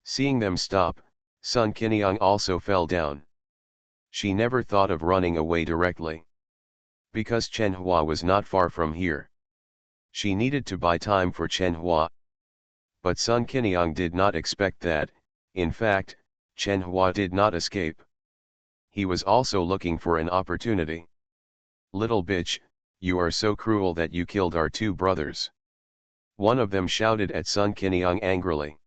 Seeing them stop, Sun Qinyang also fell down. She never thought of running away directly, because Chen Hua was not far from here. She needed to buy time for Chen Hua. But Sun Qinyang did not expect that. In fact, Chen Hua did not escape. He was also looking for an opportunity. "Little bitch, you are so cruel that you killed our two brothers." One of them shouted at Sun Qinyang angrily.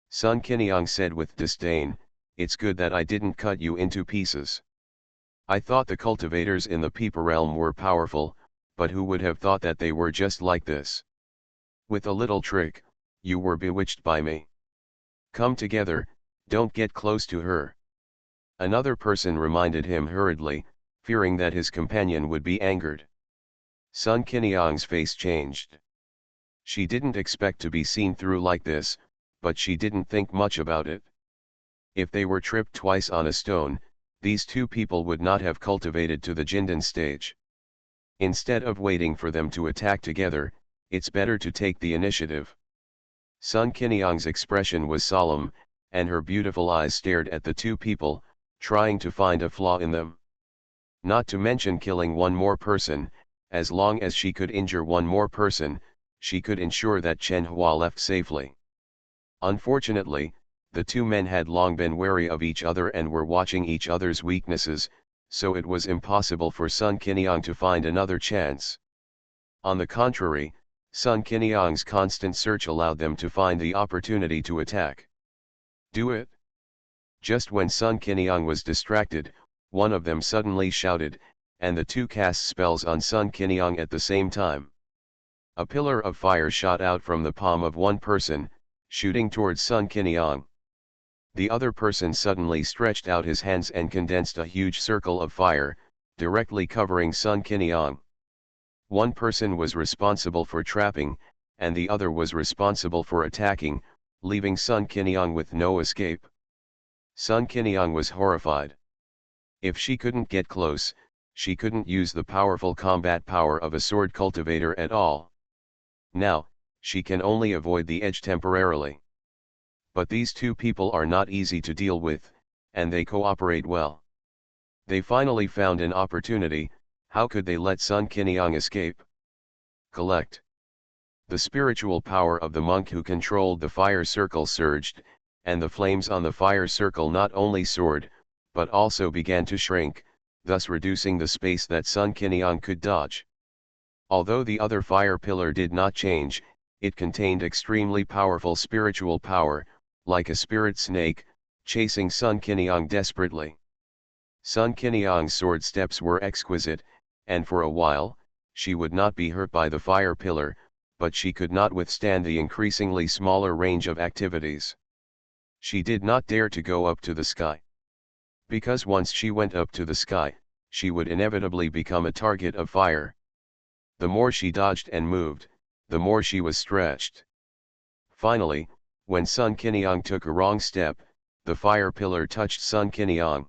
Sun Qinyang said with disdain, "It's good that I didn't cut you into pieces. I thought the cultivators in the Peeper realm were powerful, but who would have thought that they were just like this? With a little trick, you were bewitched by me. Come together, don't get close to her." Another person reminded him hurriedly, fearing that his companion would be angered. Sun Qinyang's face changed. She didn't expect to be seen through like this, but she didn't think much about it. If they were tripped twice on a stone, these two people would not have cultivated to the Jindan stage. Instead of waiting for them to attack together, it's better to take the initiative. Sun Qinyang's expression was solemn, and her beautiful eyes stared at the two people, trying to find a flaw in them. Not to mention killing one more person. As long as she could injure one more person, she could ensure that Chen Hua left safely. Unfortunately, the two men had long been wary of each other and were watching each other's weaknesses, so it was impossible for Sun Qinyang to find another chance. On the contrary, Sun Qinyang's constant search allowed them to find the opportunity to attack. "Do it!" Just when Sun Qinyang was distracted, one of them suddenly shouted, and the two cast spells on Sun Qinyang at the same time. A pillar of fire shot out from the palm of one person, shooting towards Sun Qinyang. The other person suddenly stretched out his hands and condensed a huge circle of fire, directly covering Sun Qinyang. One person was responsible for trapping, and the other was responsible for attacking, leaving Sun Qinyang with no escape. Sun Qinyang was horrified. If she couldn't get close, she couldn't use the powerful combat power of a sword cultivator at all. Now, she can only avoid the edge temporarily. But these two people are not easy to deal with, and they cooperate well. They finally found an opportunity. How could they let Sun Qinyang escape? Collect. The spiritual power of the monk who controlled the fire circle surged, and the flames on the fire circle not only soared, but also began to shrink, thus reducing the space that Sun Qinyang could dodge. Although the other fire pillar did not change, it contained extremely powerful spiritual power, like a spirit snake, chasing Sun Qinyang desperately. Sun Qinyang's sword steps were exquisite, and for a while, she would not be hurt by the fire pillar, but she could not withstand the increasingly smaller range of activities. She did not dare to go up to the sky. Because once she went up to the sky, she would inevitably become a target of fire. The more she dodged and moved, the more she was stretched. Finally, when Sun Qinyang took a wrong step, the fire pillar touched Sun Qinyang.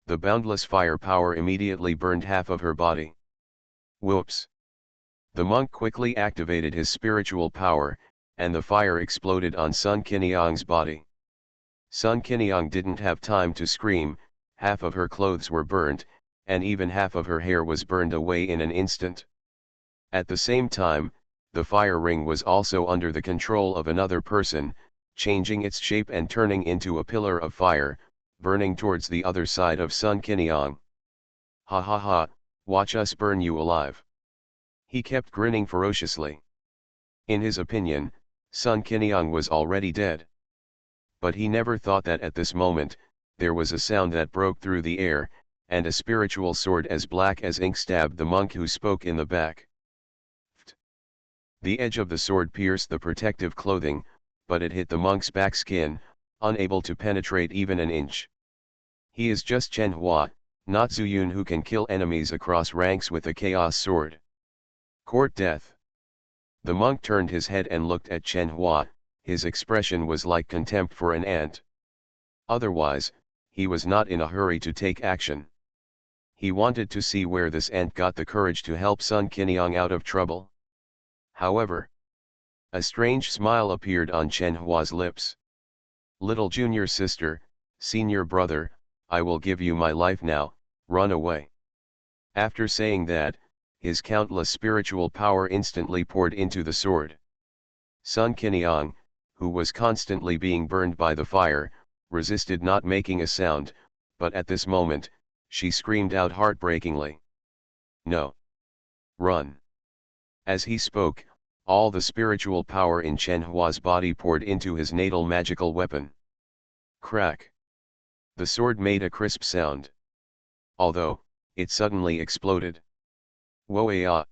The boundless fire power immediately burned half of her body. Whoops! The monk quickly activated his spiritual power, and the fire exploded on Sun Qinyang's body. Sun Qinyang didn't have time to scream. Half of her clothes were burnt, and even half of her hair was burned away in an instant. At the same time, the fire ring was also under the control of another person, changing its shape and turning into a pillar of fire, burning towards the other side of Sun Qinyang. "Ha ha ha, watch us burn you alive." He kept grinning ferociously. In his opinion, Sun Qinyang was already dead. But he never thought that at this moment, there was a sound that broke through the air, and a spiritual sword as black as ink stabbed the monk who spoke in the back. The edge of the sword pierced the protective clothing, but it hit the monk's back skin, unable to penetrate even an inch. He is just Chen Hua, not Zuyun, who can kill enemies across ranks with a chaos sword. Court death. The monk turned his head and looked at Chen Hua. His expression was like contempt for an ant. Otherwise, he was not in a hurry to take action. He wanted to see where this ant got the courage to help Sun Qiniang out of trouble. However, a strange smile appeared on Chen Hua's lips. "Little junior sister, senior brother, I will give you my life now, run away." After saying that, his countless spiritual power instantly poured into the sword. Sun Qiniang, who was constantly being burned by the fire, resisted not making a sound, but at this moment, she screamed out heartbreakingly, "No! Run!" As he spoke, all the spiritual power in Chen Hua's body poured into his natal magical weapon. Crack! The sword made a crisp sound. Although, it suddenly exploded. Woah!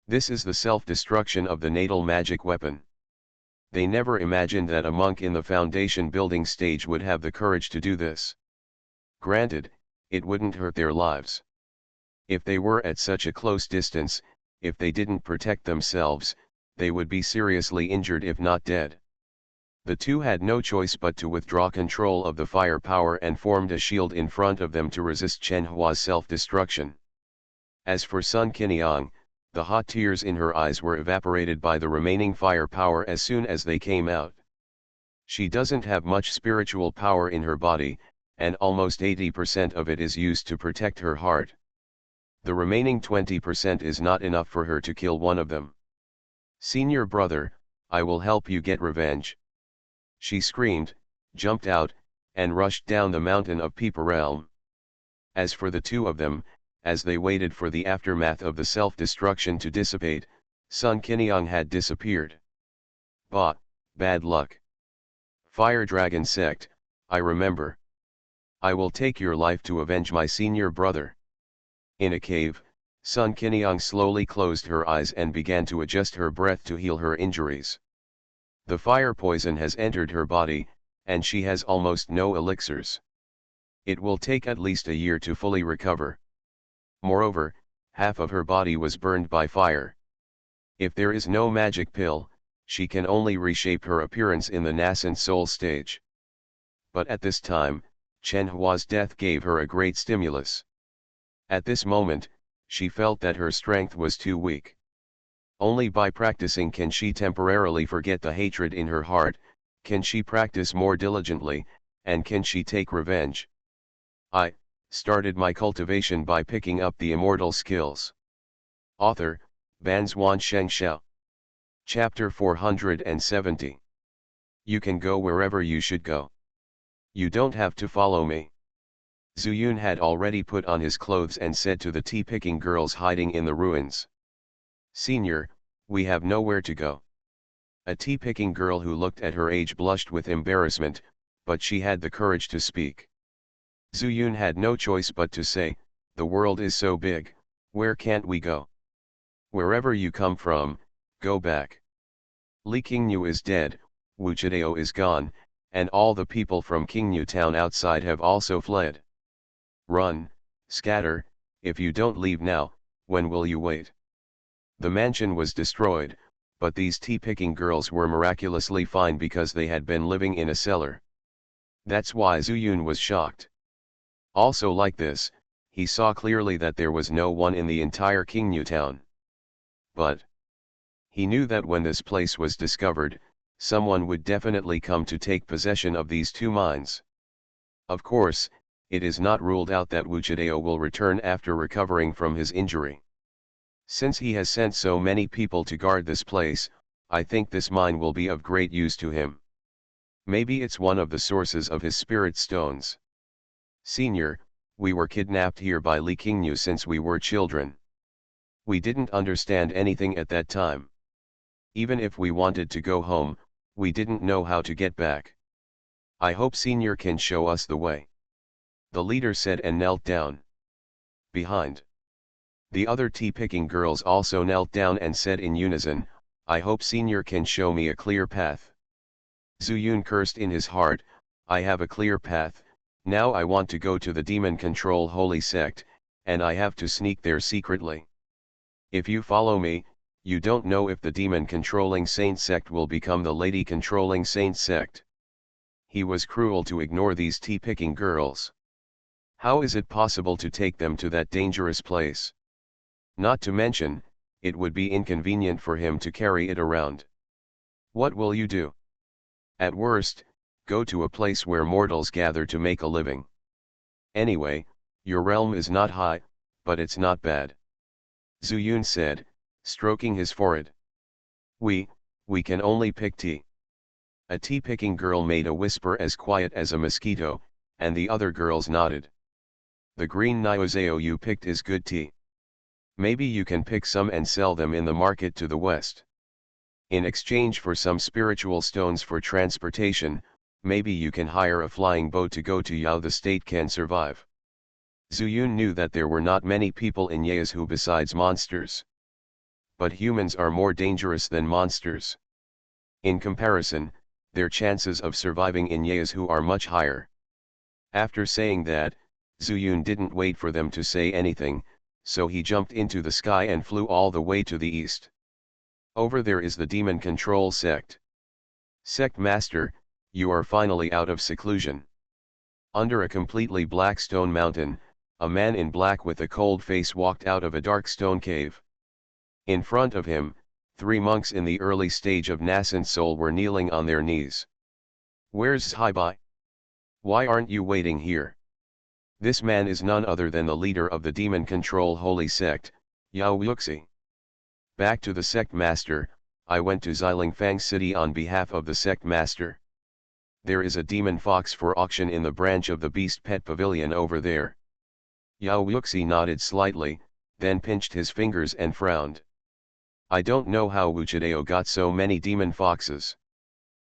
This is the self-destruction of the natal magic weapon. They never imagined that a monk in the foundation building stage would have the courage to do this. Granted, it wouldn't hurt their lives. If they were at such a close distance, if they didn't protect themselves, they would be seriously injured if not dead. The two had no choice but to withdraw control of the fire power and formed a shield in front of them to resist Chen Hua's self-destruction. As for Sun Qiniang, the hot tears in her eyes were evaporated by the remaining fire power as soon as they came out. She doesn't have much spiritual power in her body, and almost 80% of it is used to protect her heart. The remaining 20% is not enough for her to kill one of them. "Senior brother, I will help you get revenge." She screamed, jumped out, and rushed down the mountain of Peeper Realm. As for the two of them, as they waited for the aftermath of the self-destruction to dissipate, Sun Qiniang had disappeared. Bah, bad luck. Fire Dragon Sect, I remember. I will take your life to avenge my senior brother. In a cave, Sun Qiniang slowly closed her eyes and began to adjust her breath to heal her injuries. The fire poison has entered her body, and she has almost no elixirs. It will take at least a year to fully recover. Moreover, half of her body was burned by fire. If there is no magic pill, she can only reshape her appearance in the nascent soul stage. But at this time, Chen Hua's death gave her a great stimulus. At this moment, she felt that her strength was too weak. Only by practicing can she temporarily forget the hatred in her heart, can she practice more diligently, and can she take revenge. I started my cultivation by picking up the immortal skills. Author, Banzuan Xianxia. Chapter 470. You can go wherever you should go. You don't have to follow me. Zuyun had already put on his clothes and said to the tea-picking girls hiding in the ruins, "Senior, we have nowhere to go." A tea-picking girl who looked at her age blushed with embarrassment, but she had the courage to speak. Zuyun had no choice but to say, "The world is so big, where can't we go? Wherever you come from, go back. Li Qingyu is dead, Wu Chidao is gone, and all the people from Qingyu town outside have also fled. Run, scatter, if you don't leave now, when will you wait?" The mansion was destroyed, but these tea-picking girls were miraculously fine because they had been living in a cellar. That's why Zuyun was shocked. Also like this, he saw clearly that there was no one in the entire Qingyu town. But he knew that when this place was discovered, someone would definitely come to take possession of these two mines. Of course, it is not ruled out that Wu Chidao will return after recovering from his injury. Since he has sent so many people to guard this place, I think this mine will be of great use to him. Maybe it's one of the sources of his spirit stones. Senior, we were kidnapped here by Li Qingyu since we were children. We didn't understand anything at that time. Even if we wanted to go home, we didn't know how to get back. I hope Senior can show us the way." The leader said and knelt down. Behind. The other tea-picking girls also knelt down and said in unison, "I hope Senior can show me a clear path." Zuyun cursed in his heart, "I have a clear path, now I want to go to the demon control holy sect, and I have to sneak there secretly. If you follow me, you don't know if the demon controlling saint sect will become the lady controlling saint sect." he was cruel to ignore these tea-picking girls. How is it possible to take them to that dangerous place? Not to mention, it would be inconvenient for him to carry it around. What will you do? At worst, go to a place where mortals gather to make a living. Anyway, your realm is not high, but it's not bad. Zuyun said, stroking his forehead. We can only pick tea. A tea-picking girl made a whisper as quiet as a mosquito, and the other girls nodded. The green Nyozeo you picked is good tea. Maybe you can pick some and sell them in the market to the west. In exchange for some spiritual stones for transportation, maybe you can hire a flying boat to go to Yao. The state can survive. Zuyun knew that there were not many people in Yeazhu besides monsters. But humans are more dangerous than monsters. In comparison, their chances of surviving in Yeazhu are much higher. After saying that, Zuyun didn't wait for them to say anything, so he jumped into the sky and flew all the way to the east. Over there is the demon control sect. Sect Master, you are finally out of seclusion. Under a completely black stone mountain, a man in black with a cold face walked out of a dark stone cave. In front of him, 3 monks in the early stage of nascent soul were kneeling on their knees. Where's Haibai? Why aren't you waiting here? This man is none other than the leader of the demon control holy sect, Yao Yuxi. Back to the sect master, I went to Xilingfang city on behalf of the sect master. There is a demon fox for auction in the branch of the beast pet pavilion over there. Yao Yuxi nodded slightly, then pinched his fingers and frowned. I don't know how Wuchideo got so many demon foxes.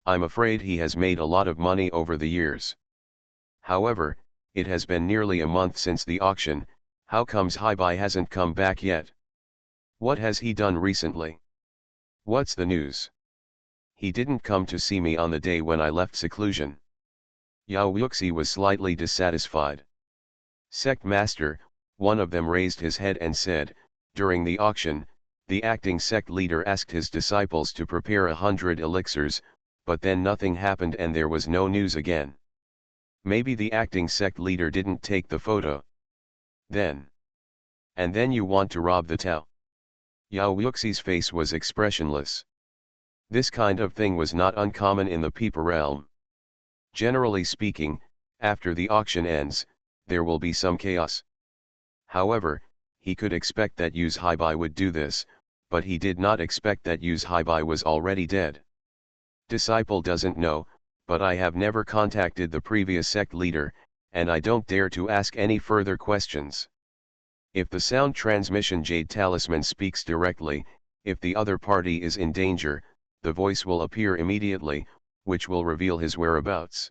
I'm afraid he has made a lot of money over the years. However, it has been nearly a month since the auction. How comes Haibai hasn't come back yet? What has he done recently? What's the news? He didn't come to see me on the day when I left seclusion. Yao Yuxi was slightly dissatisfied. Sect Master, one of them raised his head and said, during the auction, the acting sect leader asked his disciples to prepare 100 elixirs, but then nothing happened and there was no news again. Maybe the acting sect leader didn't take the photo. And then you want to rob the Tao. Yao Yuxi's face was expressionless. This kind of thing was not uncommon in the Peepa realm. Generally speaking, after the auction ends, there will be some chaos. However, he could expect that Yu's Haibai would do this, but he did not expect that Yu's Haibai was already dead. Disciple doesn't know, but I have never contacted the previous sect leader, and I don't dare to ask any further questions. If the sound transmission jade talisman speaks directly, if the other party is in danger, the voice will appear immediately, which will reveal his whereabouts.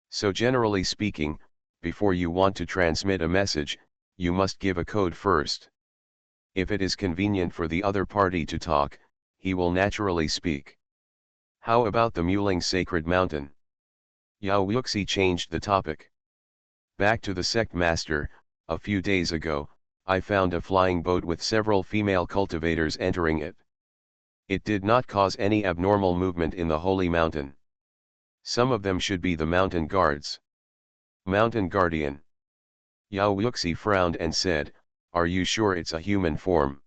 So generally speaking, before you want to transmit a message, you must give a code first. If it is convenient for the other party to talk, he will naturally speak. How about the Muling Sacred Mountain? Yao Yuxi changed the topic. Back to the sect master, a few days ago, I found a flying boat with several female cultivators entering it. It did not cause any abnormal movement in the holy mountain. Some of them should be the mountain guards. Mountain guardian. Yao Yuxi frowned and said, are you sure it's a human form?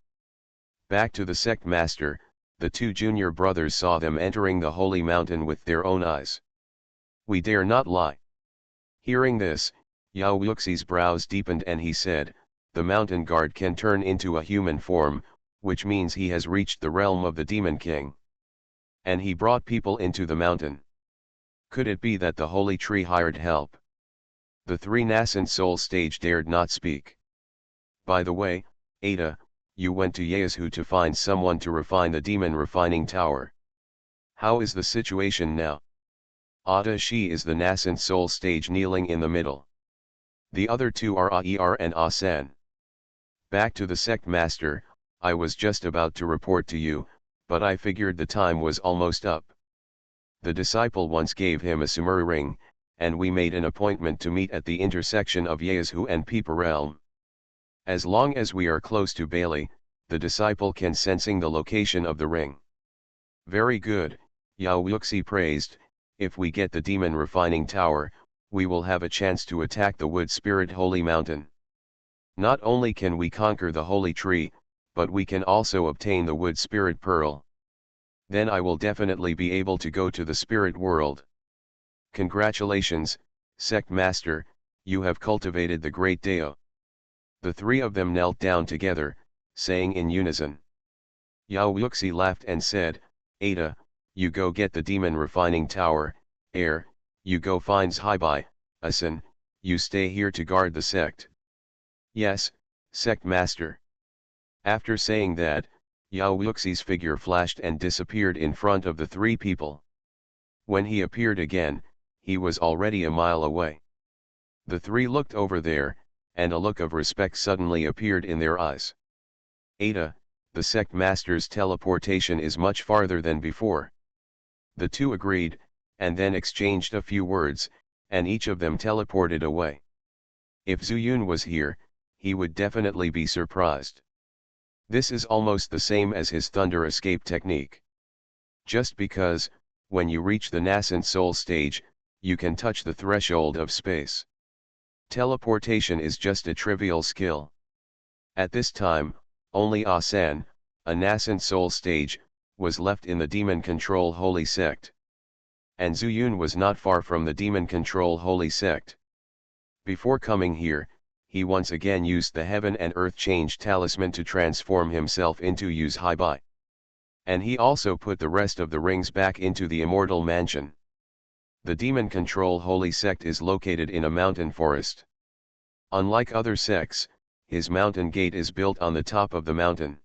Back to the sect master, the 2 junior brothers saw them entering the holy mountain with their own eyes. We dare not lie. Hearing this, Yao Yuxi's brows deepened and he said, the mountain guard can turn into a human form, which means he has reached the realm of the demon king. And he brought people into the mountain. Could it be that the holy tree hired help? The 3 nascent soul stage dared not speak. By the way, Ada, you went to Yeazhu to find someone to refine the demon refining tower. How is the situation now? Ada, she is the nascent soul stage kneeling in the middle. The other 2 are Aer and Asan. Back to the sect master, I was just about to report to you, but I figured the time was almost up. The disciple once gave him a Sumuru ring, and we made an appointment to meet at the intersection of Yeazhu and Peepa realm. As long as we are close to Bailey, the disciple can sensing the location of the ring. Very good, Yao Yuxi praised, if we get the demon refining tower, we will have a chance to attack the wood spirit holy mountain. Not only can we conquer the holy tree, but we can also obtain the wood spirit pearl. Then I will definitely be able to go to the spirit world. Congratulations, sect master, you have cultivated the great Dao. The three of them knelt down together, saying in unison. Yao Wuxi laughed and said, Ada, you go get the demon refining tower, Air, you go find Zhaibai, Asan, you stay here to guard the sect. Yes, sect master. After saying that, Yao Wuxi's figure flashed and disappeared in front of the three people. When he appeared again, he was already a mile away. The three looked over there, and a look of respect suddenly appeared in their eyes. Ada, the sect master's teleportation is much farther than before. The two agreed, and then exchanged a few words, and each of them teleported away. If Zuyun was here, he would definitely be surprised. This is almost the same as his thunder escape technique. Just because, when you reach the nascent soul stage, you can touch the threshold of space. Teleportation is just a trivial skill. At this time, only Asan, a nascent soul stage, was left in the demon control holy sect. And Zuyun was not far from the demon control holy sect. Before coming here, he once again used the heaven and earth change talisman to transform himself into Yu's Haibai. And he also put the rest of the rings back into the immortal mansion. The demon control holy sect is located in a mountain forest. Unlike other sects, his mountain gate is built on the top of the mountain.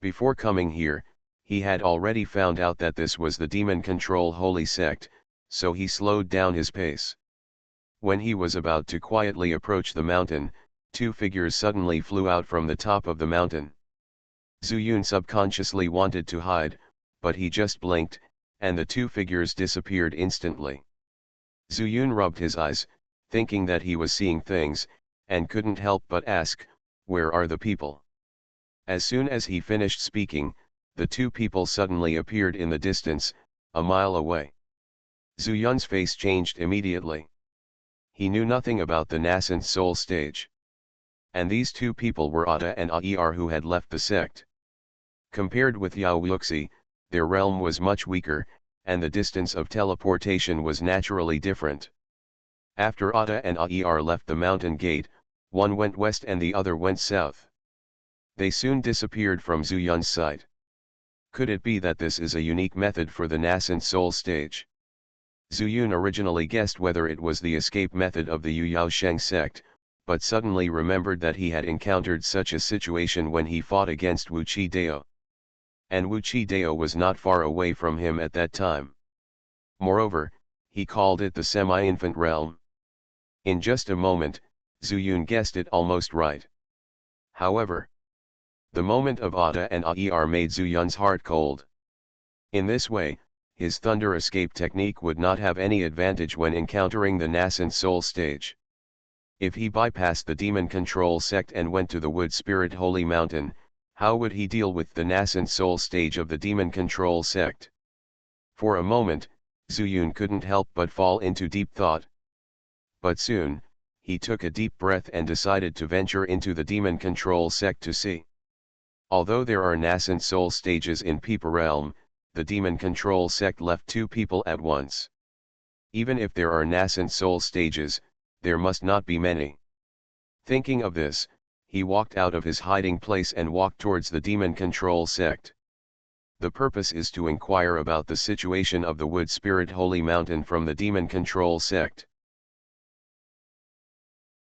Before coming here, he had already found out that this was the demon control holy sect, so he slowed down his pace. When he was about to quietly approach the mountain, two figures suddenly flew out from the top of the mountain. Zuyun subconsciously wanted to hide, but he just blinked, and the two figures disappeared instantly. Zuyun rubbed his eyes, thinking that he was seeing things, and couldn't help but ask, "Where are the people?" As soon as he finished speaking, the two people suddenly appeared in the distance, a mile away. Zuyun's face changed immediately. He knew nothing about the nascent soul stage. And these two people were Ada and Aer who had left the sect. Compared with Yao Wuxi, their realm was much weaker, and the distance of teleportation was naturally different. After Ada and Aer left the mountain gate, one went west and the other went south. They soon disappeared from Zuyun's sight. Could it be that this is a unique method for the nascent soul stage? Zuyun originally guessed whether it was the escape method of the Yu Yao Sheng sect, but suddenly remembered that he had encountered such a situation when he fought against Wu Chi Dao. And Wu Chi Dao was not far away from him at that time. Moreover, he called it the semi-infant realm. In just a moment, Zuyun guessed it almost right. However, the moment of Ada and Aer made Zuyun's heart cold. In this way, his thunder escape technique would not have any advantage when encountering the nascent soul stage. If he bypassed the demon control sect and went to the wood spirit holy mountain, how would he deal with the nascent soul stage of the demon control sect? For a moment, Zuyun couldn't help but fall into deep thought. But soon, he took a deep breath and decided to venture into the demon control sect to see. Although there are nascent soul stages in Peepa realm, the demon control sect left two people at once. Even if there are nascent soul stages, there must not be many. Thinking of this, he walked out of his hiding place and walked towards the demon control sect. The purpose is to inquire about the situation of the wood spirit holy mountain from the demon control sect.